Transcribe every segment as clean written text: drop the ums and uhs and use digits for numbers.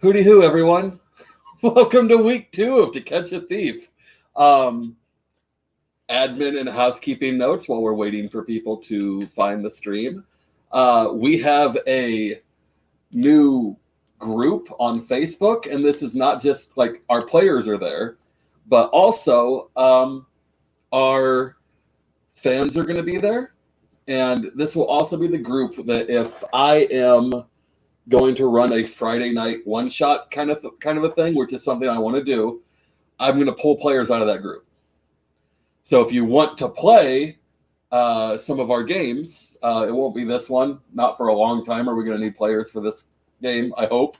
Hooty hoo, everyone. Welcome to week 2 of To Catch a Thief. Admin and housekeeping notes while we're waiting for people to find the stream. We have a new group on Facebook, and this is not just like our players are there, but also our fans are going to be there. And this will also be the group that if I am going to run a Friday night one-shot kind of a thing, which is something I want to do, I'm going to pull players out of that group. So if you want to play some of our games, it won't be this one. Not for a long time are we going to need players for this game, I hope.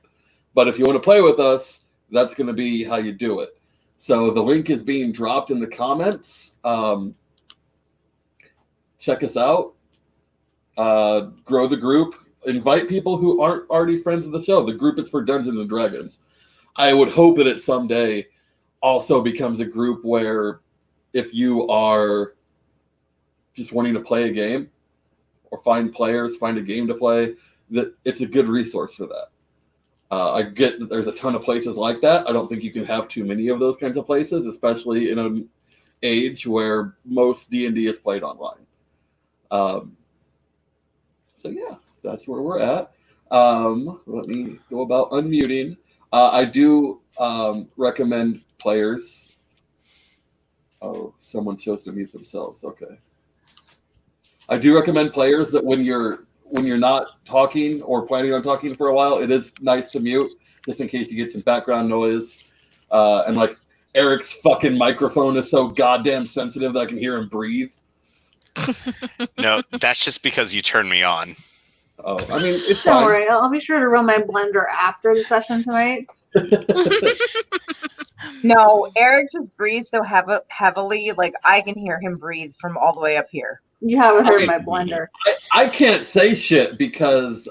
But if you want to play with us, that's going to be how you do it. So the link is being dropped in the comments. Check us out. Grow the group. Invite people who aren't already friends of the show. The group is for Dungeons and Dragons. I would hope that it someday also becomes a group where if you are just wanting to play a game or find a game to play, that it's a good resource for that. I get that there's a ton of places like that. I don't think you can have too many of those kinds of places, especially in an age where most D&D is played online. So yeah. That's where we're at. Let me go about unmuting. I do recommend players. Oh, someone chose to mute themselves. Okay. I do recommend players that when you're not talking or planning on talking for a while, it is nice to mute just in case you get some background noise. And like Eric's fucking microphone is so goddamn sensitive that I can hear him breathe. No, that's just because you turned me on. Oh, I mean, it's Don't fine. worry, I'll be sure to run my blender after the session tonight. No, Eric just breathes so heavily, like I can hear him breathe from all the way up here. You haven't heard my blender. I can't say shit because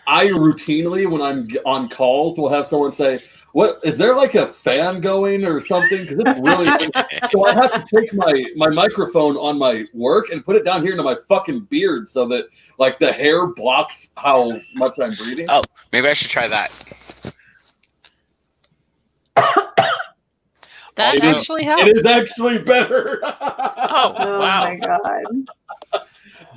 I routinely, when I'm on calls, will have someone say, "What is there like a fan going or something?" Because it's really so I have to take my microphone on my work and put it down here into my fucking beard so that like the hair blocks how much I'm breathing. Oh, maybe I should try that. That Also, actually helps. It is actually better. Oh, Oh wow. my god.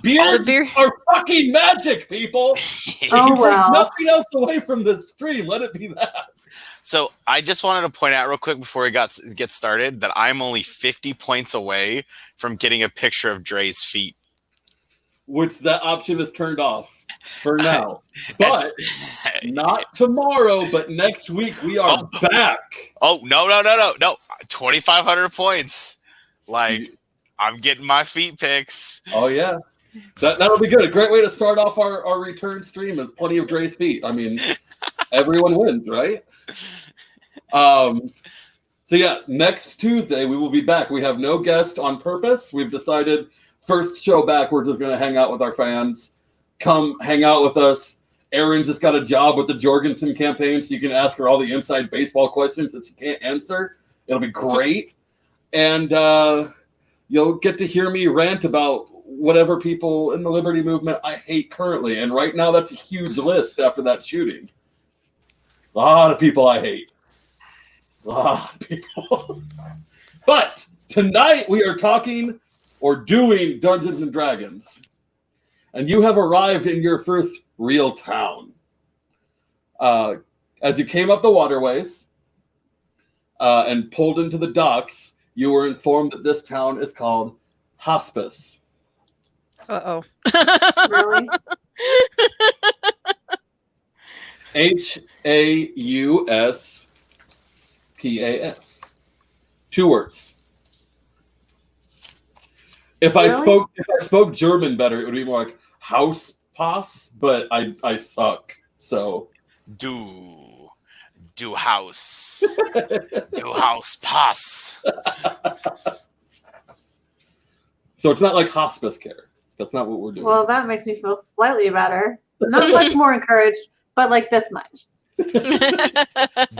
Beards are fucking magic, people. Oh Take well. nothing else away from this stream. Let it be that. So I just wanted to point out real quick before we get started that I'm only 50 points away from getting a picture of Dre's feet. Which that option is turned off for now. But not tomorrow, but next week we are back. Oh, no. 2,500 points. Like, I'm getting my feet pics. Oh, yeah. That'll be good. A great way to start off our return stream is plenty of Dre's feet. I mean, everyone wins, right? So yeah, next Tuesday we will be back. We have no guest on purpose. We've decided first show back, we're just going to hang out with our fans. Come hang out with us. Erin just got a job with the Jorgensen campaign, so you can ask her all the inside baseball questions that she can't answer. It'll be great. And you'll get to hear me rant about whatever people in the Liberty Movement I hate currently. And right now that's a huge list after that shooting. A lot of people I hate. A lot of people. But tonight we are talking or doing Dungeons and Dragons. And you have arrived in your first real town. As you came up the waterways and pulled into the docks, you were informed that this town is called Hospice. Uh-oh. Really? Hauspas. 2 words. If I spoke German better, it would be more like Hauspass, but I suck. So Do house. Do house pass. So it's not like hospice care. That's not what we're doing. Well, that makes me feel slightly better. Not much more encouraged, but like this much.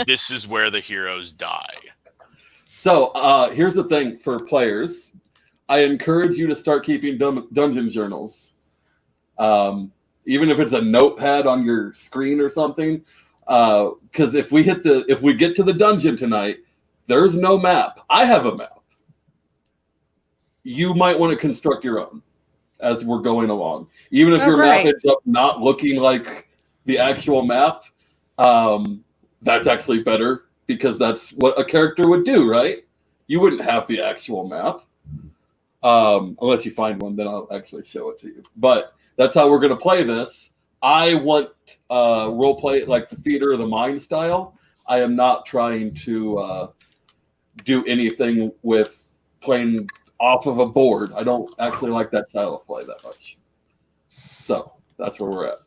This is where the heroes die. So here's the thing for players. I encourage you to start keeping dungeon journals. Even if it's a notepad on your screen or something. Because if we get to the dungeon tonight, there's no map. I have a map. You might want to construct your own as we're going along. Even if your map ends up not looking like the actual map, that's actually better because that's what a character would do, right? You wouldn't have the actual map. Unless you find one, then I'll actually show it to you. But that's how we're going to play this. I want role play like the Theater of the Mind style. I am not trying to do anything with playing off of a board. I don't actually like that style of play that much. So that's where we're at.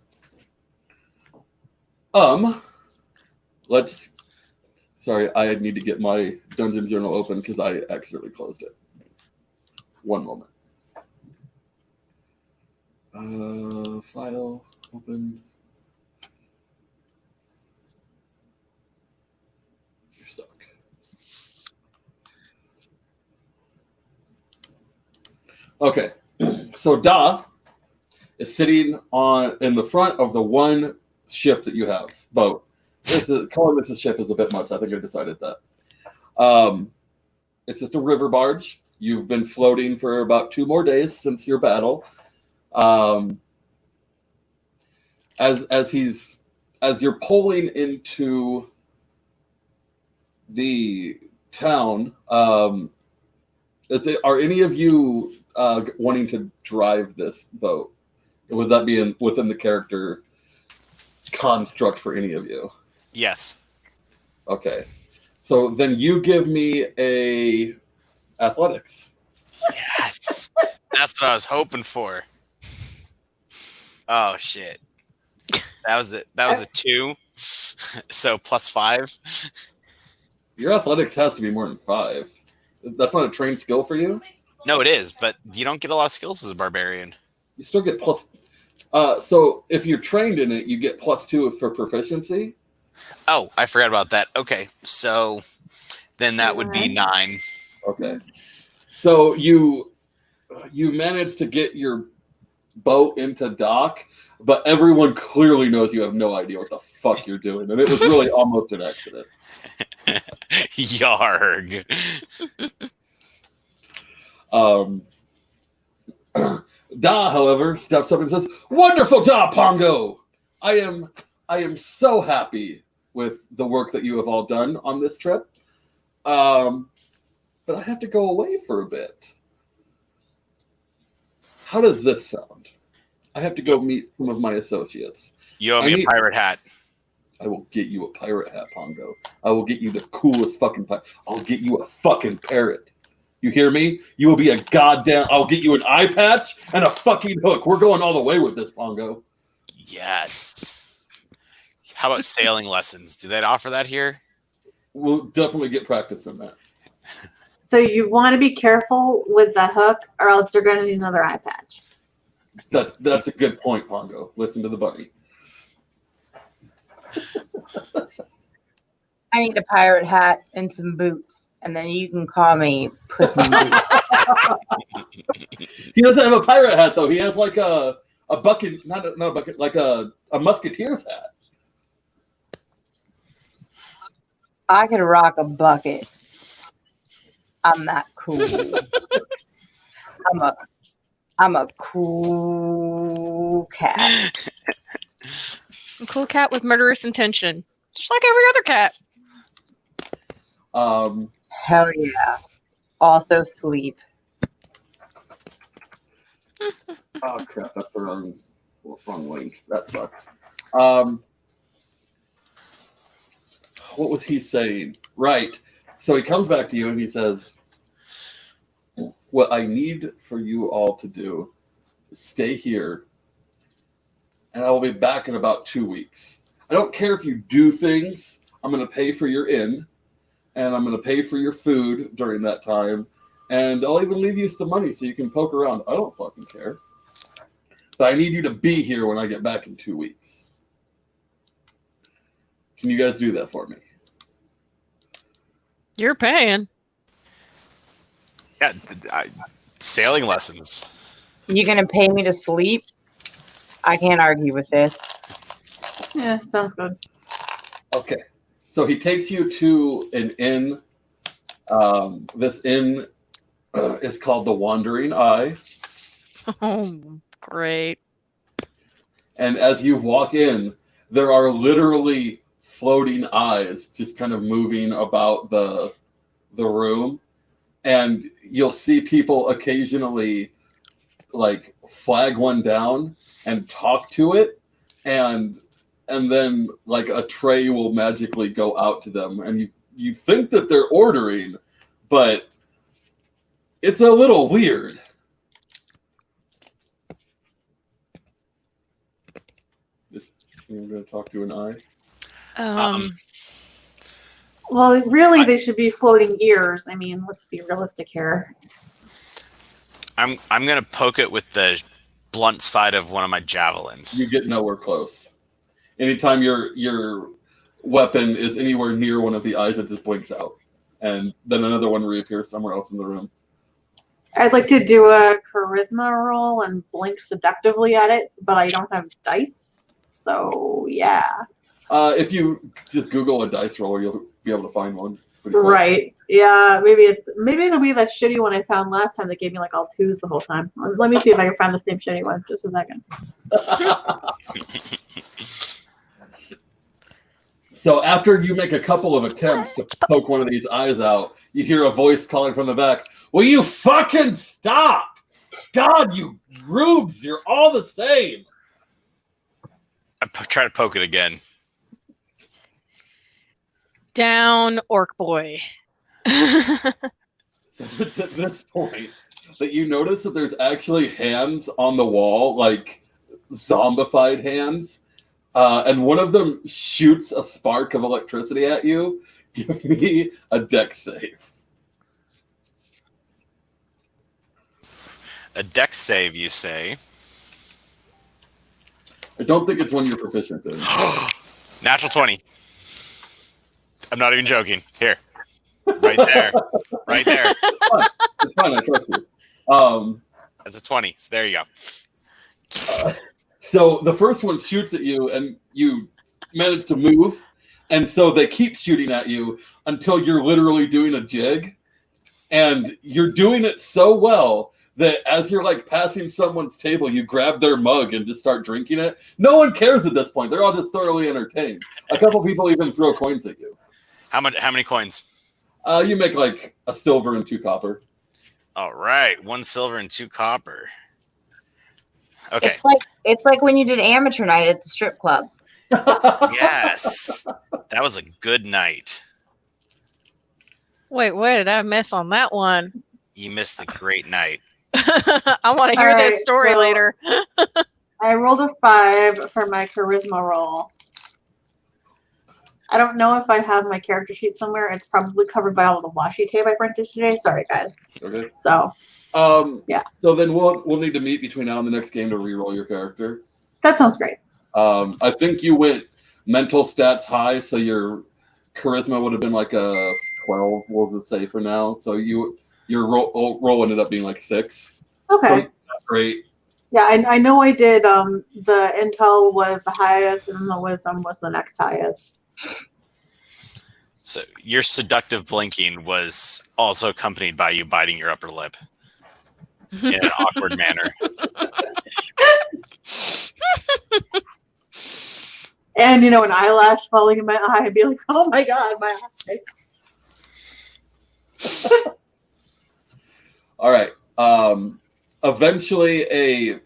Sorry, I need to get my Dungeon Journal open because I accidentally closed it. One moment. File open. You suck. Okay, so Da is sitting in the front of the one ship that you have, boat. Calling this a ship is a bit much. I think I decided that. It's just a river barge. You've been floating for about 2 more days since your battle. As you're pulling into the town, are any of you wanting to drive this boat? Would that be within the character construct for any of you? Yes. Okay. So then you give me a athletics. Yes. That's what I was hoping for. Oh shit. That was it. That was a 2. So +5. Your athletics has to be more than 5. That's not a trained skill for you? No, it is, but you don't get a lot of skills as a barbarian. You still get plus. So if you're trained in it, you get +2 for proficiency. Oh, I forgot about that. Okay, so then that would be 9. Okay. So you managed to get your boat into dock, but everyone clearly knows you have no idea what the fuck you're doing, and it was really almost an accident. Yarg. Da, however, steps up and says, "Wonderful job, Pongo! I am so happy with the work that you have all done on this trip. But I have to go away for a bit. How does this sound? I have to go meet some of my associates. You owe me a pirate hat. I will get you a pirate hat, Pongo. I will get you the coolest fucking pirate. I'll get you a fucking parrot. You hear me? You will be a goddamn... I'll get you an eye patch and a fucking hook. We're going all the way with this, Pongo." Yes. How about sailing lessons? Do they offer that here? We'll definitely get practice in that. So you want to be careful with that hook, or else you're going to need another eye patch. That's a good point, Pongo. Listen to the bunny. I need a pirate hat and some boots, and then you can call me Puss in Boots. He doesn't have a pirate hat though. He has like a bucket, not a bucket, like a musketeer's hat. I could rock a bucket. I'm not cool. I'm a cool cat. A cool cat with murderous intention. Just like every other cat. Hell yeah. Also sleep. Oh crap, that's the wrong link. That sucks. What was he saying? Right. So he comes back to you and he says, "What I need for you all to do is stay here, and I will be back in about 2 weeks. I don't care if you do things. I'm going to pay for your inn, and I'm going to pay for your food during that time, and I'll even leave you some money so you can poke around. I don't fucking care. But I need you to be here when I get back in 2 weeks. Can you guys do that for me?" You're paying. Yeah, sailing lessons. You gonna pay me to sleep? I can't argue with this. Yeah, sounds good. Okay. So he takes you to an inn. This inn is called the Wandering Eye. Oh, great. And as you walk in, there are literally floating eyes just kind of moving about the room. And you'll see people occasionally like flag one down and talk to it. And then like a tray will magically go out to them. And you think that they're ordering, but it's a little weird. You're going to talk to an eye? Well, really, they should be floating ears. I mean, let's be realistic here. I'm gonna poke it with the blunt side of one of my javelins. You get nowhere close. Anytime your weapon is anywhere near one of the eyes, it just blinks out. And then another one reappears somewhere else in the room. I'd like to do a charisma roll and blink seductively at it, but I don't have dice. So, yeah. If you just Google a dice roller, you'll be able to find one. Pretty quick. Right. Yeah, maybe it'll be that shitty one I found last time that gave me like all twos the whole time. Let me see if I can find the same shitty one. Just a second. So after you make a couple of attempts to poke one of these eyes out, you hear a voice calling from the back, "Will you fucking stop? God, you rubes, you're all the same." I try to poke it again. Down, orc boy. So it's at this point that you notice that there's actually hands on the wall, like zombified hands, and one of them shoots a spark of electricity at you. Give me a dex save. A dex save, you say? I don't think it's one you're proficient in. Natural 20. I'm not even joking. Here. Right there. Right there. It's fine, I trust you. That's a 20. So there you go. So the first one shoots at you, and you manage to move, and so they keep shooting at you until you're literally doing a jig, and you're doing it so well that as you're like passing someone's table, you grab their mug and just start drinking it. No one cares at this point. They're all just thoroughly entertained. A couple people even throw coins at you. How many coins? You make like a silver and 2 copper. All right. 1 silver and 2 copper. Okay. It's like when you did amateur night at the strip club. Yes. That was a good night. Wait, what did I miss on that one? You missed a great night. I want to hear All right, this story so- later. I rolled a 5 for my charisma roll. I don't know if I have my character sheet somewhere. It's probably covered by all the washi tape I printed today. Sorry, guys. Okay. So, yeah. So then we'll need to meet between now and the next game to re-roll your character. That sounds great. I think you went mental stats high, so your charisma would have been like a 12, we'll just say for now. So your roll ended up being like 6. Okay. So not great. Yeah, I know I did. The intel was the highest, and then the wisdom was the next highest. So your seductive blinking was also accompanied by you biting your upper lip in an awkward manner. And an eyelash falling in my eye, I'd be like, "Oh my god, my eye!" All right. Eventually, a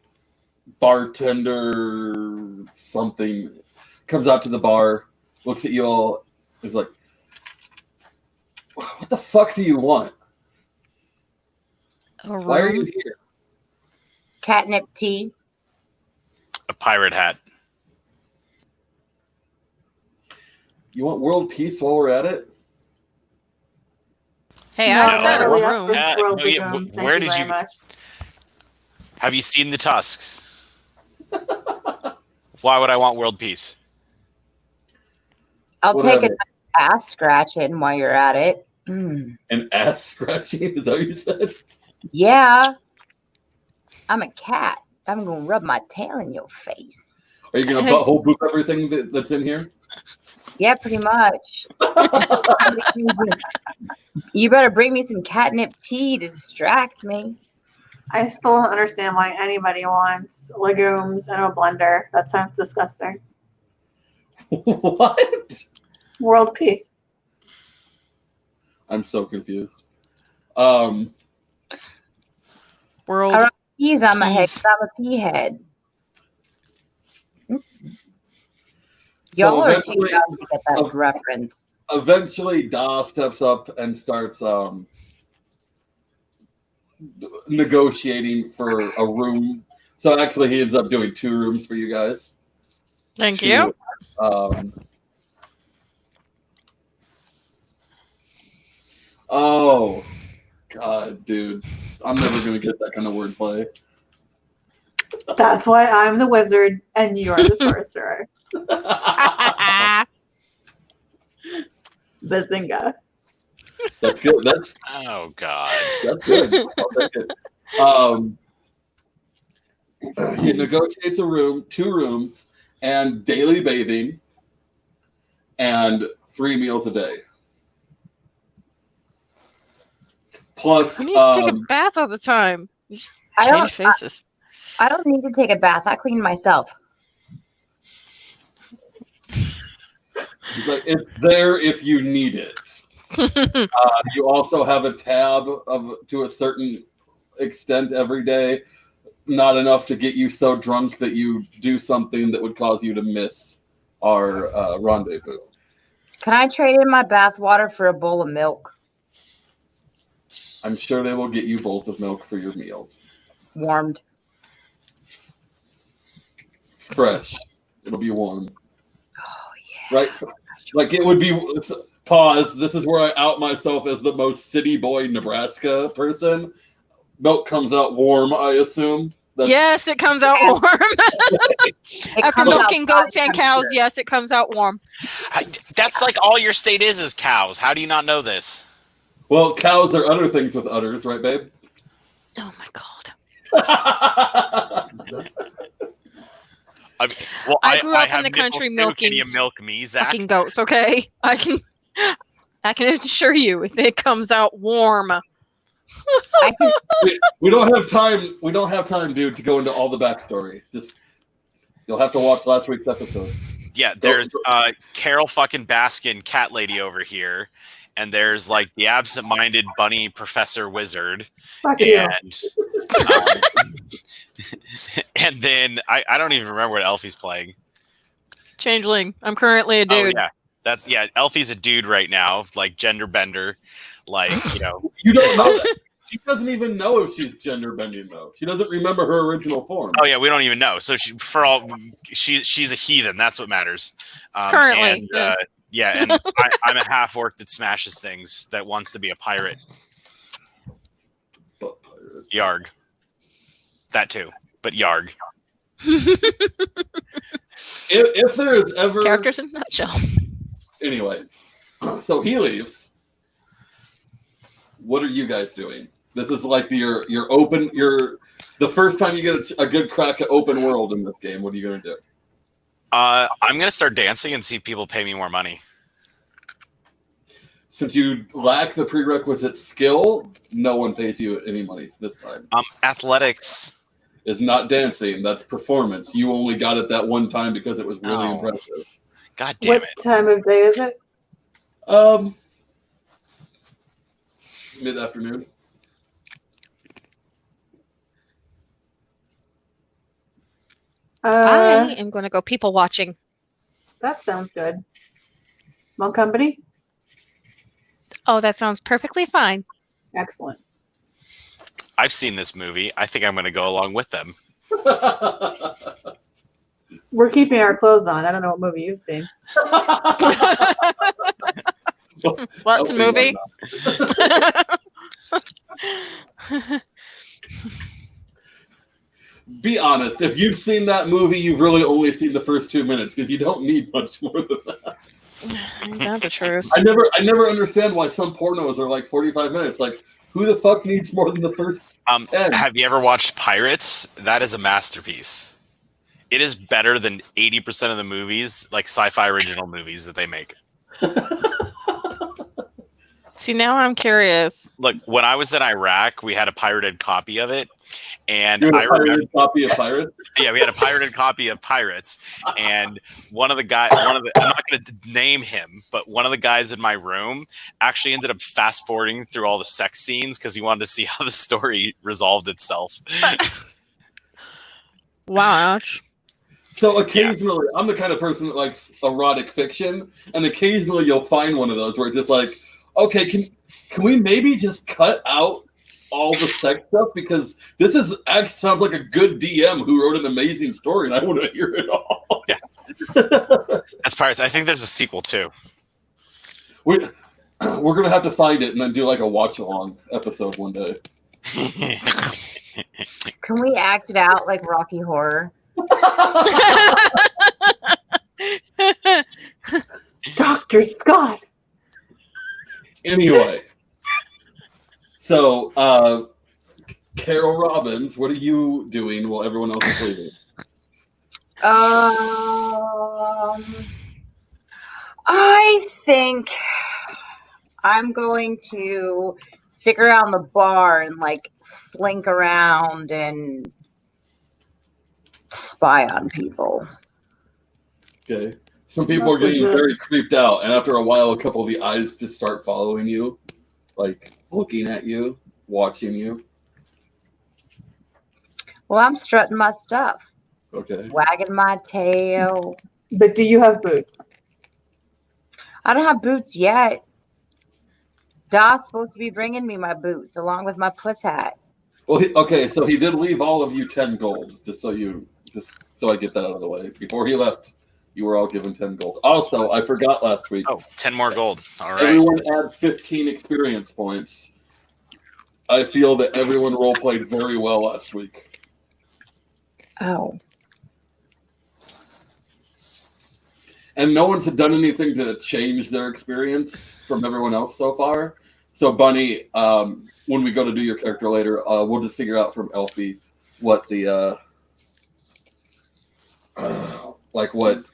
bartender something comes out to the bar, looks at you all, is like, "What the fuck do you want? A Why are you room? here?" Catnip tea. A pirate hat. You want world peace while we're at it? Hey, No, I said a really, room. that's No, worldly yeah, room. Thank where you did very you- much. Have you seen the tusks? Why would I want world peace? I'll take Whatever. an ass scratching while you're at it. Mm. An ass scratching? Is that what you said? Yeah. I'm a cat. I'm going to rub my tail in your face. Are you going to butthole boop everything that's in here? Yeah, pretty much. You better bring me some catnip tea to distract me. I still don't understand why anybody wants legumes in a blender. That sounds disgusting. What? World peace. I'm so confused. World. I don't peas on my head Peas. 'cause I'm a pea head. Y'all are too eventually- young to get that reference. Eventually, Da steps up and starts negotiating for a room. So actually, he ends up doing 2 rooms for you guys. Thank you. Oh, God, dude. I'm never going to get that kind of wordplay. That's why I'm the wizard and you're the sorcerer. Bazinga. That's good. That's God. good. I'll take it. He negotiates a room, 2 rooms, and daily bathing, and 3 meals a day. Plus, Who needs to take a bath all the time? You just I don't- change faces. I don't need to take a bath. I clean myself. he's like, it's there if you need it. You also have a tab to a certain extent every day, not enough to get you so drunk that you do something that would cause you to miss our rendezvous. Can I trade in my bath water for a bowl of milk? I'm sure they will get you bowls of milk for your meals. Warmed. Fresh. It'll be warm. Oh, yeah. Right? Like it would be. Pause. This is where I out myself as the most city boy Nebraska person. Milk comes out warm, I assume. Yes, it comes out warm. It After comes out milking goats hot and cows, temperature. yes, it comes out warm. That's like all your state is cows. How do you not know this? Well, cows are other things with udders, right, babe? Oh my god. I mean, well, I grew up in have the country nipples too. Can you milking milk me, Zach? Fucking goats, okay? I can assure you, it comes out warm. I can, we don't have time. We don't have time, dude, to go into all the backstory. Just you'll have to watch last week's episode. Yeah, there's Carol fucking Baskin, cat lady over here, and there's like the absent-minded bunny professor wizard, Fuck you. and and then I don't even remember what Elfie's playing. Changeling. I'm currently a dude. Oh yeah, Elfie's a dude right now, like gender bender, like You don't know that. She doesn't even know if she's gender bending though. She doesn't remember her original form. Oh yeah, we don't even know. So she's a heathen. That's what matters. Currently, and, yes. yeah, and I'm a half orc that smashes things that wants to be a pirate. But pirate. Yarg. That too, but Yarg. If there is ever Characters in a nutshell. anyway, so he leaves. What are you guys doing? This is like the first time you get a good crack at open world in this game. What are you gonna do? I'm gonna start dancing and see if people pay me more money. Since you lack the prerequisite skill, no one pays you any money this time. Athletics. It's not dancing, that's performance. You only got it that one time because it was really Oh. impressive. God damn What it. time of day is it? Mid-afternoon. I am going to go people watching. That sounds good. Monk Company? Oh, that sounds perfectly fine. Excellent. I've seen this movie. I think I'm gonna go along with them. We're keeping our clothes on. I don't know what movie you've seen. What's a movie? Be honest. If you've seen that movie, you've really only seen the first 2 minutes because you don't need much more than that. That's the truth. I never understand why some pornos are like 45 minutes. Like, who the fuck needs more than the first 10? Have you ever watched Pirates? That is a masterpiece. it is better than 80% of the movies, like sci-fi original movies that they make. See, now I'm curious. Look, when I was in Iraq, we had a pirated copy of it, and You had I a remember, pirated copy of Pirates? yeah, we had a pirated copy of Pirates, and I'm not going to name him, but one of the guys in my room actually ended up fast forwarding through all the sex scenes because he wanted to see how the story resolved itself. Wow, ouch. So occasionally, I'm the kind of person that likes erotic fiction, and occasionally you'll find one of those where it's just like, okay, can we maybe just cut out all the sex stuff, because this is actually sounds like a good DM who wrote an amazing story, and I want to hear it all. Yeah. That's Pirates. I think there's a sequel too. We're gonna have to find it and then do like a watch along episode one day. Can we act it out like Rocky Horror? Dr. Scott. Anyway, so Carol Robbins, what are you doing while everyone else is leaving? I think I'm going to stick around the bar and like slink around and spy on people. Okay. Some people are getting very creeped out, and after a while, a couple of the eyes just start following you, like looking at you, watching you. Well, I'm strutting my stuff, Okay. wagging my tail. But do you have boots? I don't have boots yet. Da's supposed to be bringing me my boots along with my puss hat. Well, okay, so he did leave all of you 10 gold, just so I get that out of the way. Before he left, you were all given 10 gold. Also, I forgot last week. Oh, 10 more gold. All right. Everyone adds 15 experience points. I feel that everyone role played very well last week. Oh. And no one's done anything to change their experience from everyone else so far. So, Bunny, when we go to do your character later, we'll just figure out from Elfie what the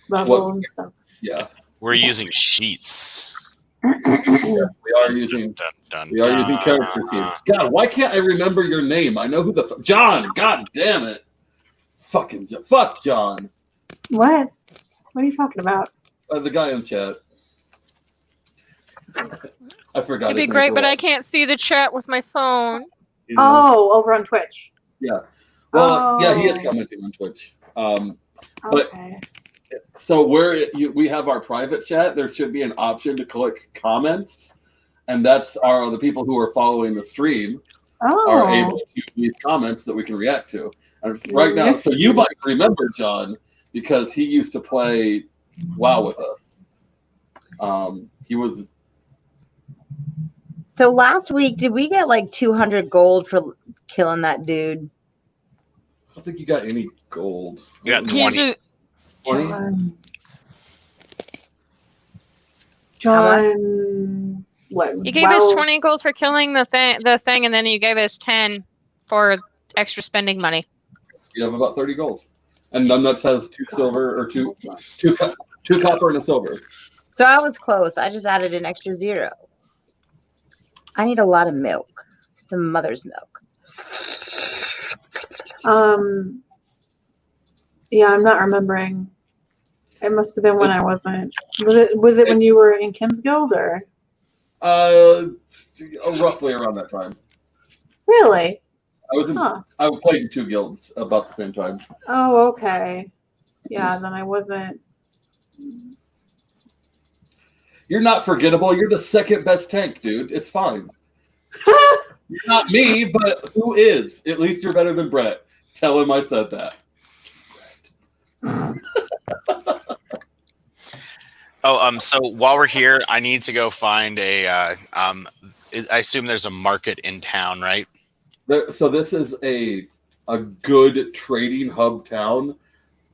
Level and stuff. yeah. We're using sheets. We are using character sheets. God, why can't I remember your name? I know who the John. God damn it! Fuck John. What? What are you talking about? The guy in chat. I forgot. It'd be his name great, for but a I can't see the chat with my phone. while. Oh, over on Twitch. Yeah. Well, yeah, he is Oh. commenting on Twitch. But- Okay. So we have our private chat, there should be an option to click comments, and that's the people who are following the stream are able to leave comments that we can react to. And right now, so you might remember John because he used to play WoW with us. He was. So last week, did we get like 200 gold for killing that dude? I don't think you got any gold. You got He's 20. a, 20? John, what? you gave us 20 gold for killing the thing, and then you gave us 10 for extra spending money. You have about 30 gold. And Numbnuts has 2 silver, or two copper and a silver. So I was close. I just added an extra 0. I need a lot of milk. Some mother's milk. Yeah, I'm not remembering. It must have been when I wasn't. Was it when you were in Kim's Guild, or? Roughly around that time. Really? I played in 2 guilds about the same time. Oh, okay. Yeah, then I wasn't. You're not forgettable. You're the second best tank, dude. It's fine. You're not me, but who is? At least you're better than Brett. Tell him I said that. So while we're here, I need to go find I assume there's a market in town, right? So this is a good trading hub town.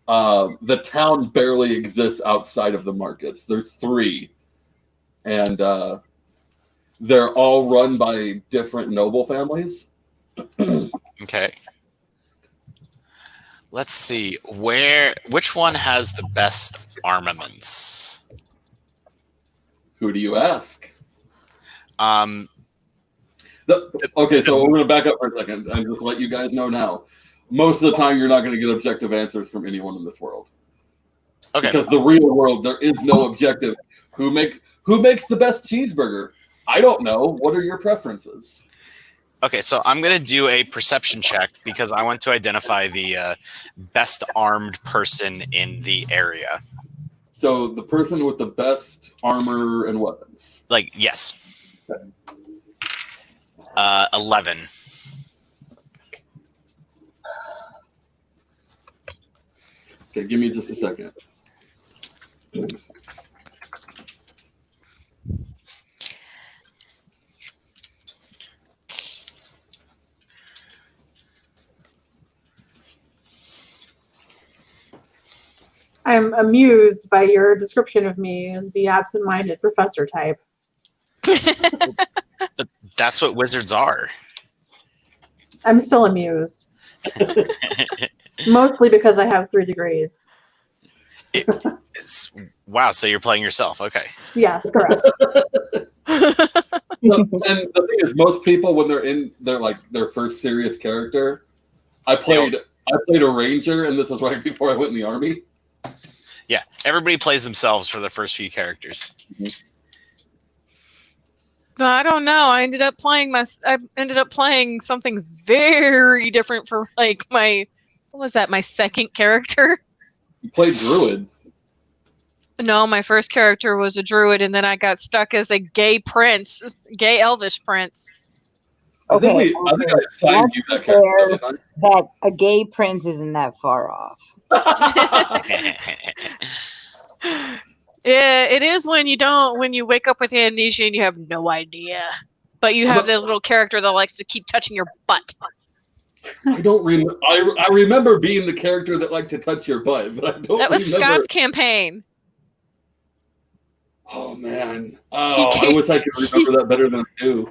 The town barely exists outside of the markets. There's 3. And they're all run by different noble families. Okay. Let's see which one has the best armaments. Who do you ask? Um, Okay, so we're going to back up for a second and just let you guys know now. Most of the time, you're not going to get objective answers from anyone in this world. okay. Because the real world, there is no objective. Who makes the best cheeseburger? I don't know. What are your preferences? Okay, so I'm going to do a perception check because I want to identify the best armed person in the area. So the person with the best armor and weapons. Like, yes. 11. Okay, give me just a second. I'm amused by your description of me as the absent-minded professor type. That's what wizards are. I'm still amused. Mostly because I have 3 degrees. Wow, so you're playing yourself. Okay. Yes, correct. And the thing is, most people when they're in their first serious character, I played a ranger, and this was right before I went in the army. Yeah, everybody plays themselves for the first few characters. But I don't know. I ended up playing something very different for like my my second character. You played druids. No, my first character was a druid, and then I got stuck as a gay elvish prince. I think I assigned you that character. Didn't I? That a gay prince isn't that far off. Yeah, it is when you wake up with amnesia and you have no idea. But you have this little character that likes to keep touching your butt. I don't remember. I remember being the character that liked to touch your butt, but I don't. That was remember. Scott's campaign. Oh man! Oh, I wish I could remember that better than I do.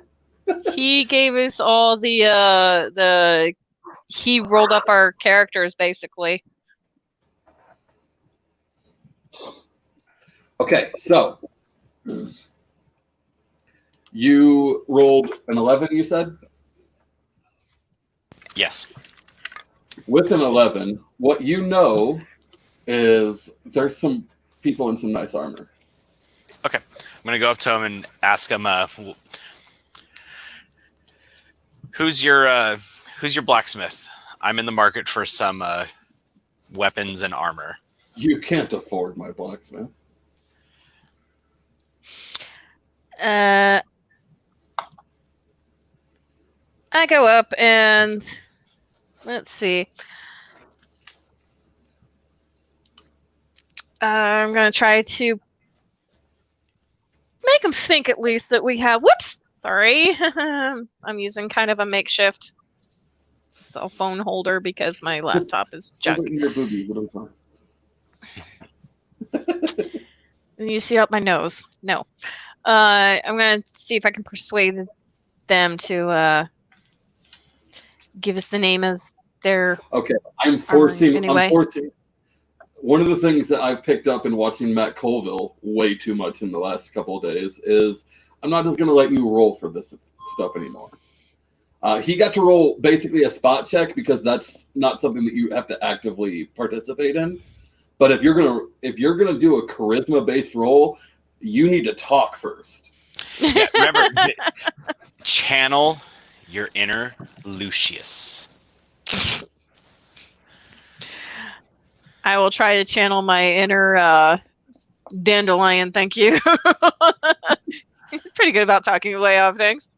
He gave us all the he rolled up our characters basically. Okay, so you rolled an 11. You said Yes. with an 11. What you know is there's some people in some nice armor. Okay. I'm going to go up to him and ask him, who's your blacksmith? I'm in the market for some weapons and armor. You can't afford my blacksmith. I go up and let's see. I'm gonna try to make them think at least that we have. Whoops, sorry. I'm using kind of a makeshift cell phone holder because my laptop is junk. Your boobies, it'll be fine. And you see up my nose. No. I'm gonna see if I can persuade them to give us the name of their. Okay, I'm forcing. Anyway. I'm forcing. One of the things that I've picked up in watching Matt Colville way too much in the last couple of days is I'm not just going to let you roll for this stuff anymore. He got to roll basically a spot check because that's not something that you have to actively participate in. But if you're gonna do a charisma based roll, you need to talk first. Yeah, remember, channel your inner Lucius. I will try to channel my inner dandelion. Thank you. He's pretty good about talking away off things.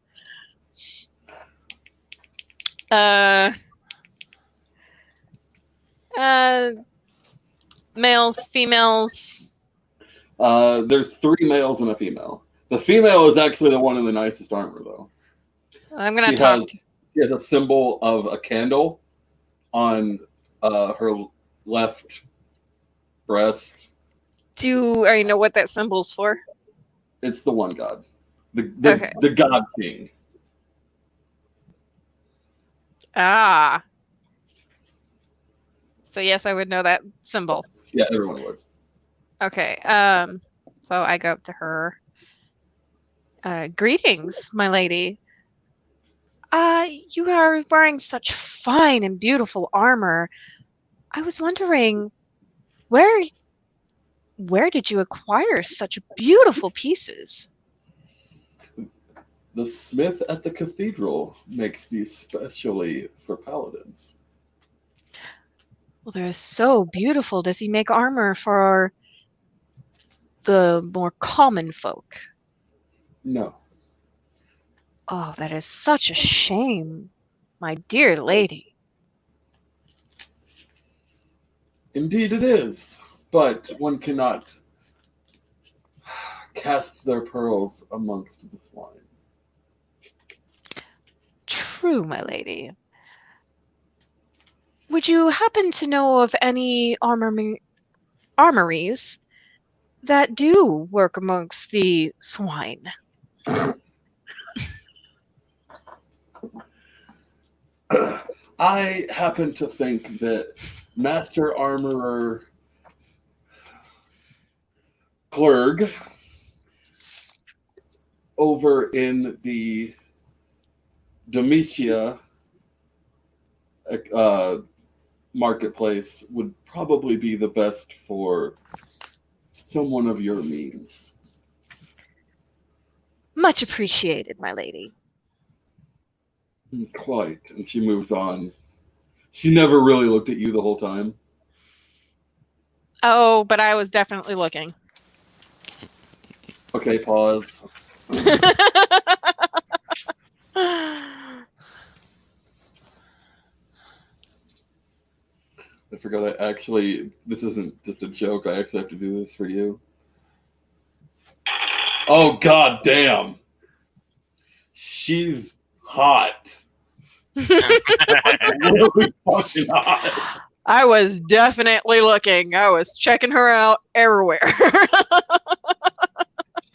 Males, females. There's 3 males and a female. The female is actually the one in the nicest armor, though. I'm gonna talk. She has a symbol of a candle on her left breast. Do I know what that symbol's for? It's the one god, the god king. So yes, I would know that symbol. Yeah, everyone would. Okay. So I go up to her. Greetings, my lady. You are wearing such fine and beautiful armor. I was wondering, where did you acquire such beautiful pieces? The smith at the cathedral makes these specially for paladins. Well, they're so beautiful. Does he make armor for the more common folk? No. Oh, that is such a shame, my dear lady. Indeed it is, but one cannot cast their pearls amongst the swine. True, my lady. Would you happen to know of any armories that do work amongst the swine? I happen to think that Master Armorer Glurg over in the Domitia marketplace would probably be the best for someone of your means. Much appreciated, my lady. Quite. And she moves on. She never really looked at you the whole time. Oh, but I was definitely looking. Okay, pause. I forgot this isn't just a joke. I actually have to do this for you. Oh, god damn. She's hot. Really fucking hot. I was definitely looking. I was checking her out everywhere.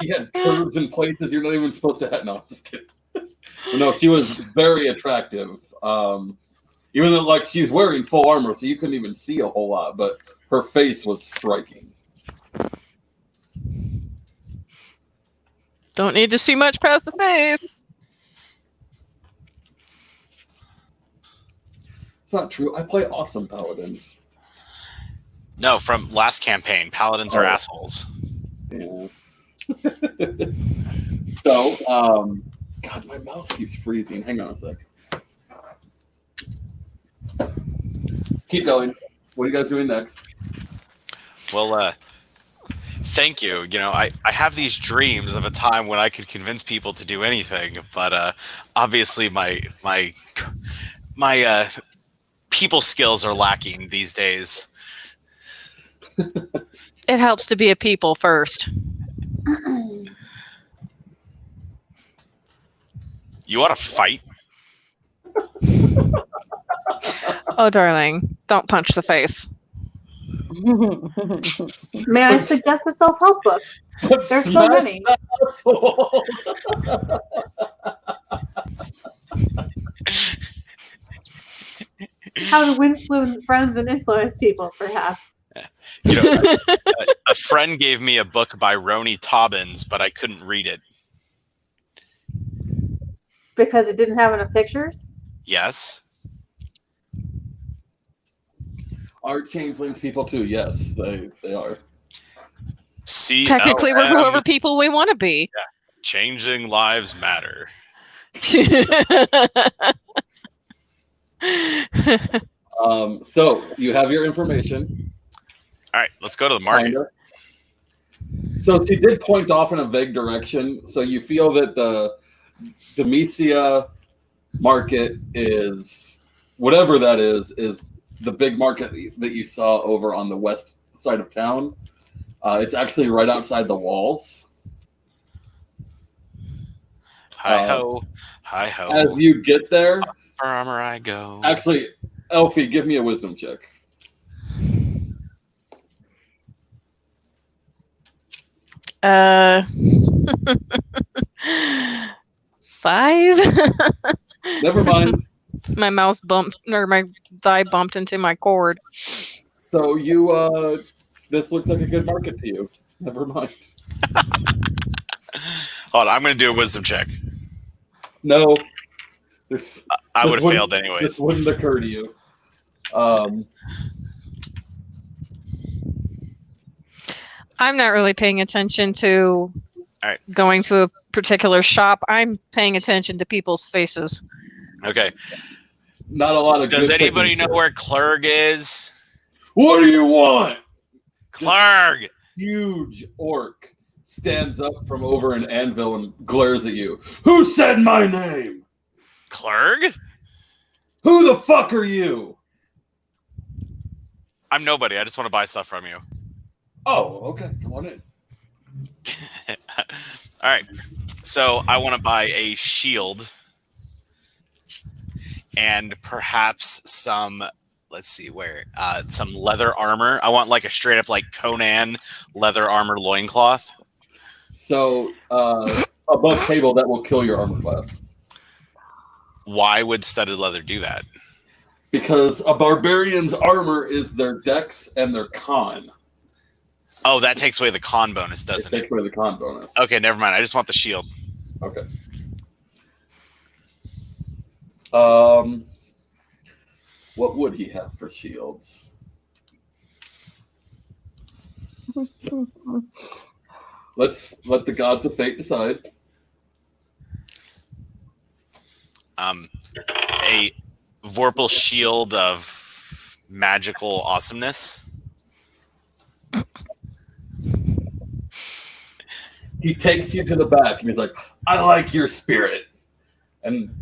She had curves in places you're not even supposed to have. No, I'm just kidding. No, she was very attractive. Even though, like, she's wearing full armor, so you couldn't even see a whole lot, but her face was striking. Don't need to see much past the face. It's not true. I play awesome paladins. No, from last campaign, paladins are assholes. Yeah. So, God, my mouse keeps freezing. Hang on a sec. Keep going. What are you guys doing next? Well, thank you. You know, I have these dreams of a time when I could convince people to do anything, but obviously my people skills are lacking these days. It helps to be a people first. You ought to fight. Oh, darling, don't punch the face. May I suggest a self-help book? There's so many. How to influence friends and influence people, perhaps. You know, a friend gave me a book by Roni Tobbins, but I couldn't read it. Because it didn't have enough pictures? Yes. Are changelings people too? Yes, they are. CLM, Technically, we're whoever people we want to be. changing lives matter. So you have your information. All right, let's go to the market. Kinda. So she did point off in a vague direction. So you feel that the Demesia market is whatever that is the big market that you saw over on the west side of town. It's actually right outside the walls. Hi ho, hi ho. As you get there, Farmer I go. actually, Elfie, give me a wisdom check. Uh, 5. Never mind. My mouse bumped, or my thigh bumped into my cord. So you, this looks like a good market to you. Never mind. Hold on, I'm going to do a wisdom check. No, this I this would have wouldn't- failed This anyways. wouldn't occur to you. I'm not really paying attention to All right. going to a particular shop. I'm paying attention to people's faces. Okay. Not a lot of. Does good anybody picking know where Clerg is? What do you want? Clerg! Huge orc stands up from over an anvil and glares at you. Who said my name? Clerg? Who the fuck are you? I'm nobody. I just want to buy stuff from you. Oh, okay. Come on in. All right. So I want to buy a shield and perhaps some, let's see where, some leather armor. I want like a straight up like Conan leather armor loincloth. So, above table, that will kill your armor class. Why would studded leather do that? Because a barbarian's armor is their dex and their con. Oh, that takes away the con bonus, It doesn't it? takes away the con bonus. Okay, never mind. I just want the shield. Okay. What would he have for shields? Let's let the gods of fate decide. A Vorpal shield of magical awesomeness. He takes you to the back and he's like, I like your spirit. And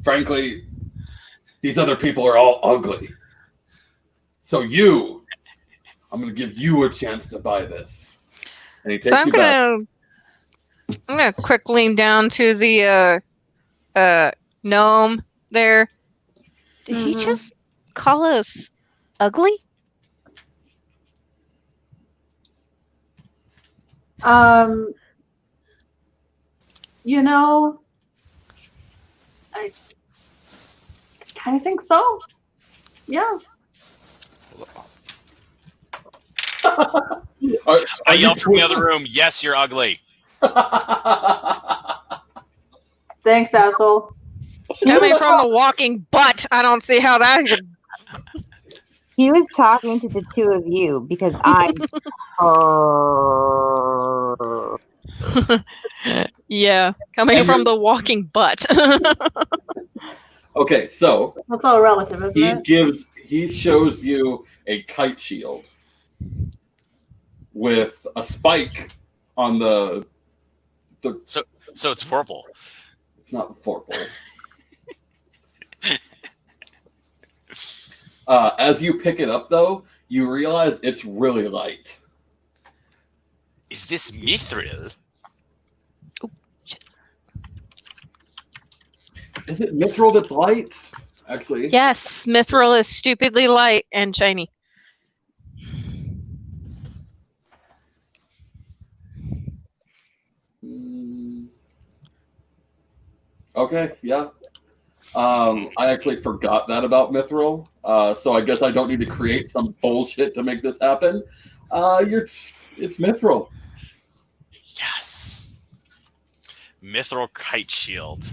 frankly, these other people are all ugly. So I'm going to give you a chance to buy this. And he takes So I'm you back. gonna quick lean down to the gnome there. Did he Mhm. just call us ugly? You know, I kind of think so. Yeah. I yell from the other room, yes, you're ugly. Thanks, asshole. Coming from the walking butt, I don't see how that could. He was talking to the two of you because I'm. Yeah, coming And from you're- the walking butt. Okay, so That's all relative, isn't it? he shows you a kite shield with a spike on the So it's Vorpal. it's not Vorpal. As you pick it up though, you realize it's really light. Is this Mithril? Is it mithril that's light? Actually, Yes, mithril is stupidly light and shiny. Mm. Okay, yeah. I actually forgot that about mithril, so I guess I don't need to create some bullshit to make this happen. It's mithril. Yes. Mithril kite shield.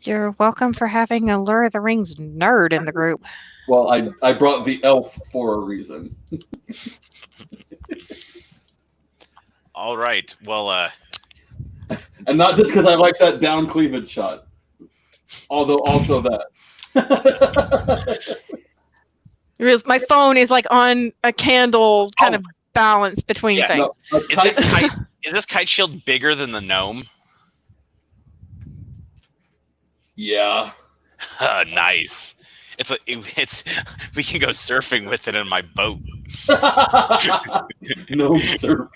You're welcome for having a Lure of the Rings nerd in the group. Well, I brought the elf for a reason. All right. Well, And not just because I like that down cleavage shot. Although also that. Because my phone is like on a candle, kind of balanced between Yeah, things. No, a is this kite shield bigger than the gnome? Yeah. Nice. It's we can go surfing with it in my boat. No surfing.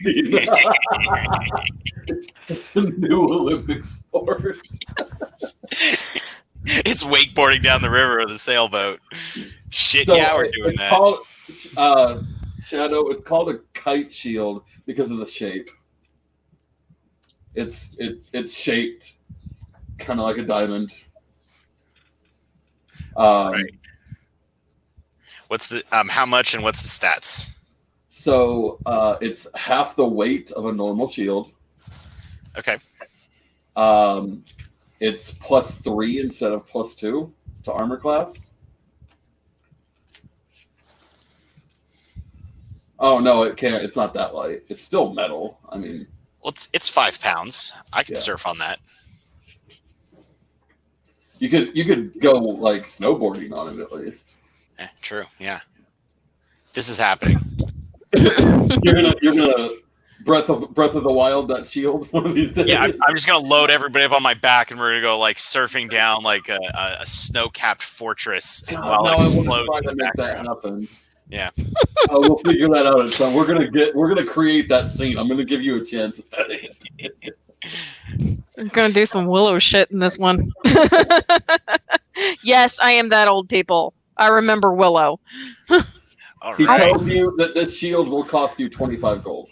It's a new Olympic sport. It's wakeboarding down the river with a sailboat. Shit, So yeah, we're doing it's that. Called, Shadow, it's called a kite shield because of the shape. It's shaped kind of like a diamond. Right. What's the how much and what's the stats? So it's half the weight of a normal shield. Okay. It's +3 instead of +2 to armor class. Oh no, it can't. It's not that light. It's still metal. I mean, Well, it's 5 pounds. I could Yeah. surf on that. you could go like snowboarding on it at least. True. Yeah. This is happening. You're gonna Breath of the Wild that shield one of these days. Yeah, I'm just gonna load everybody up on my back, and we're gonna go like surfing down like a snow-capped fortress while no, it I explodes want to try in to the make that background. happen. Yeah. We'll figure that out at some. We're gonna create that scene. I'm gonna give you a chance. I'm gonna do some Willow shit in this one. Yes, I am that old, people. I remember Willow. All He right. tells you that this shield will cost you 25 gold.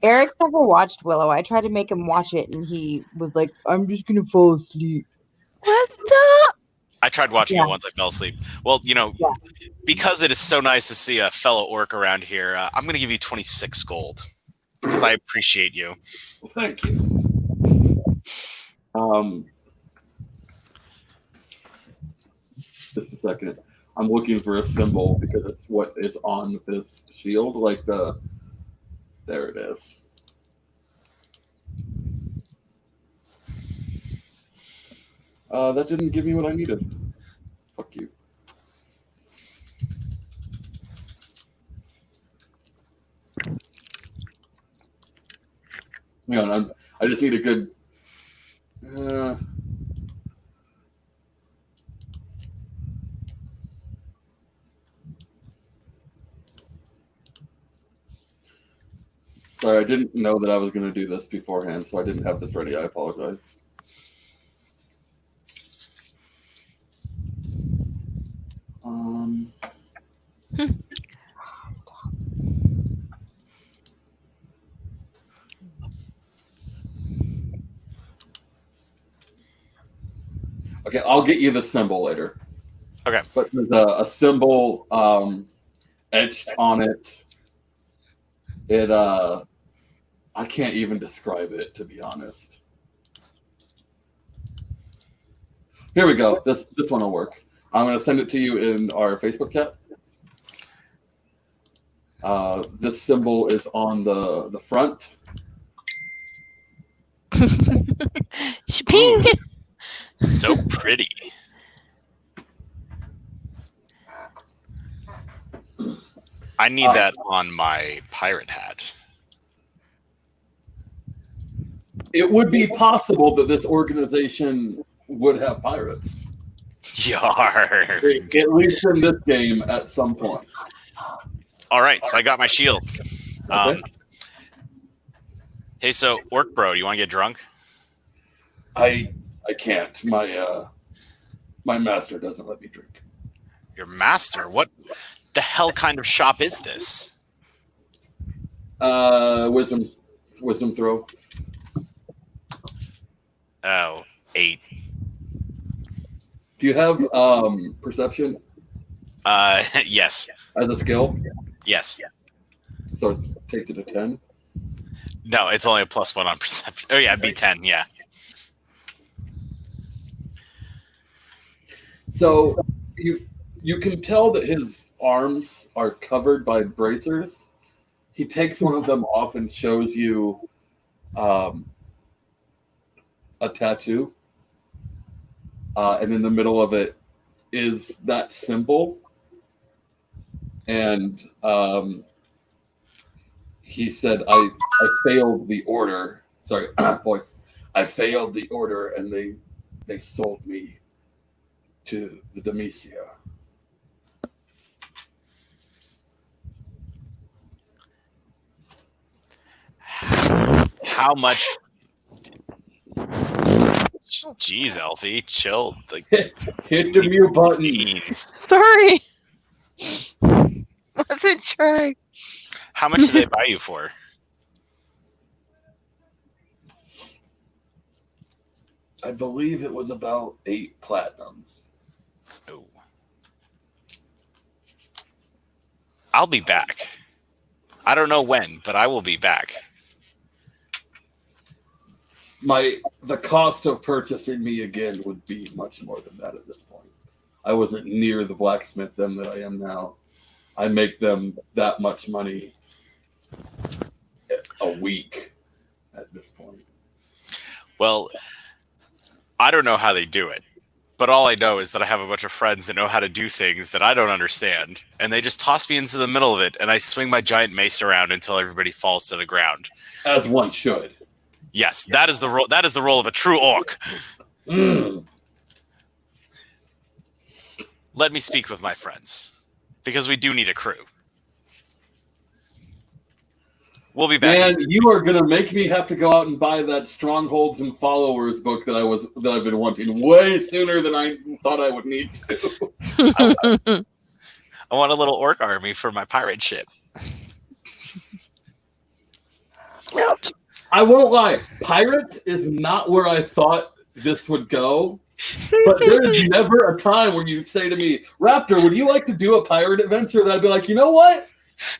Eric's never watched Willow. I tried to make him watch it, and he was like, "I'm just gonna fall asleep." What the? I tried watching Yeah. it once. I fell asleep. Well, Yeah. because it is so nice to see a fellow orc around here, I'm going to give you 26 gold because I appreciate you. Thank you. Just a second. I'm looking for a symbol because it's what is on this shield. Like there it is. That didn't give me what I needed. Fuck you. Hang on, I just need a good. Sorry, I didn't know that I was going to do this beforehand, so I didn't have this ready. I apologize. Okay, I'll get you the symbol later. Okay. But there's a symbol etched on it. I can't even describe it, to be honest. Here we go. This one will work. I'm going to send it to you in our Facebook chat. This symbol is on the front. Ping. So pretty. I need that on my pirate hat. It would be possible that this organization would have pirates. Yar. At least in this game at some point. All right, so I got my shield. Okay. Hey, so Orc Bro, you want to get drunk? I can't. My master doesn't let me drink. Your master? What the hell kind of shop is this? Wisdom throw. Oh, 8. Do you have perception Yes. as a skill? Yes. So it takes it to 10. No, it's only a +1 on perception. Oh yeah, B10, yeah. So you can tell that his arms are covered by bracers. He takes one of them off and shows you a tattoo. And in the middle of it is that symbol. And he said, I failed the order. Sorry, voice. I failed the order, and they sold me to the Demesia. How much? Jeez, Elfie, chill. Like, Hit the mute button. beans. Sorry. Wasn't trying. How much did they buy you for? I believe it was about 8 platinum. Oh. I'll be back. I don't know when, but I will be back. The cost of purchasing me again would be much more than that at this point. I wasn't near the blacksmith them that I am now. I make them that much money a week at this point. Well, I don't know how they do it, but all I know is that I have a bunch of friends that know how to do things that I don't understand, and they just toss me into the middle of it, and I swing my giant mace around until everybody falls to the ground. As one should. Yes, that is the role. That is the role of a true orc. Mm. Let me speak with my friends, because we do need a crew. We'll be back. Man, you are gonna make me have to go out and buy that Strongholds and Followers book that I've been wanting way sooner than I thought I would need to. I want a little orc army for my pirate ship. I won't lie, pirate is not where I thought this would go. But there's never a time when you say to me, Raptor, would you like to do a pirate adventure? That I'd be like, you know what?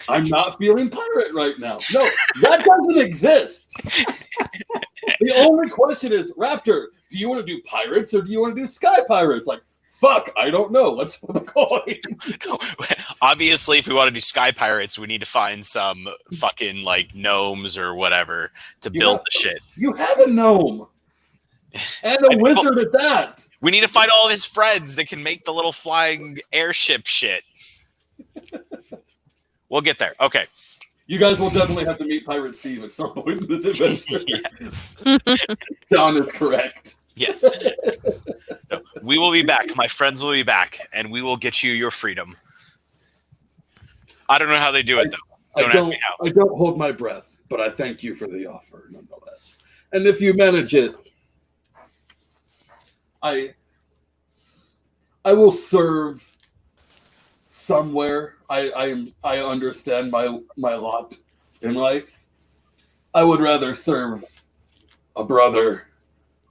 I'm not feeling pirate right now. No, that doesn't exist. The only question is, Raptor, do you want to do pirates or do you want to do sky pirates? Like, fuck, I don't know. Let's flip a coin. Obviously, if we want to do sky pirates, we need to find some fucking like gnomes or whatever to build the shit. You have a gnome. And a wizard at that. We need to find all of his friends that can make the little flying airship shit. We'll get there. Okay. You guys will definitely have to meet Pirate Steve at some point in this adventure. Yes. John is correct. Yes. No, we will be back. My friends will be back, and we will get you your freedom. I don't know how they do it, though. Don't ask me how. I don't hold my breath, but I thank you for the offer nonetheless. And if you manage it, I will serve somewhere. I understand my lot in life. I would rather serve a brother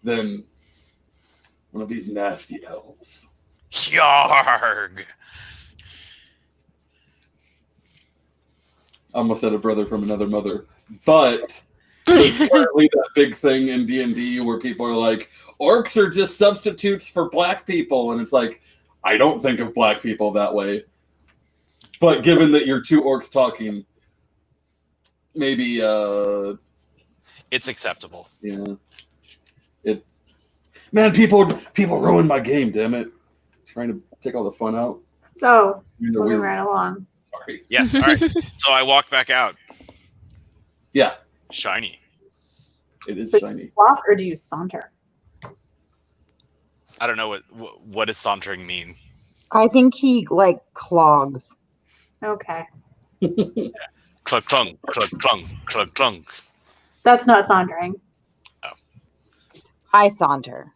than one of these nasty elves. Yarg. I almost had a brother from another mother, but there's currently that big thing in D&D where people are like, orcs are just substitutes for black people, and it's like, I don't think of black people that way. But given that you're two orcs talking, maybe It's acceptable. yeah. Man, people ruin my game, damn it. Trying to take all the fun out. So, You're the moving weird- right along. Sorry. Yes. All right. So I walk back out. Yeah, Shiny. it is So- shiny. Walk or do you saunter? I don't know what does sauntering mean. I think he like clogs. Okay. Cluck clunk, cluck clunk, cluck clunk. That's not sauntering. I saunter.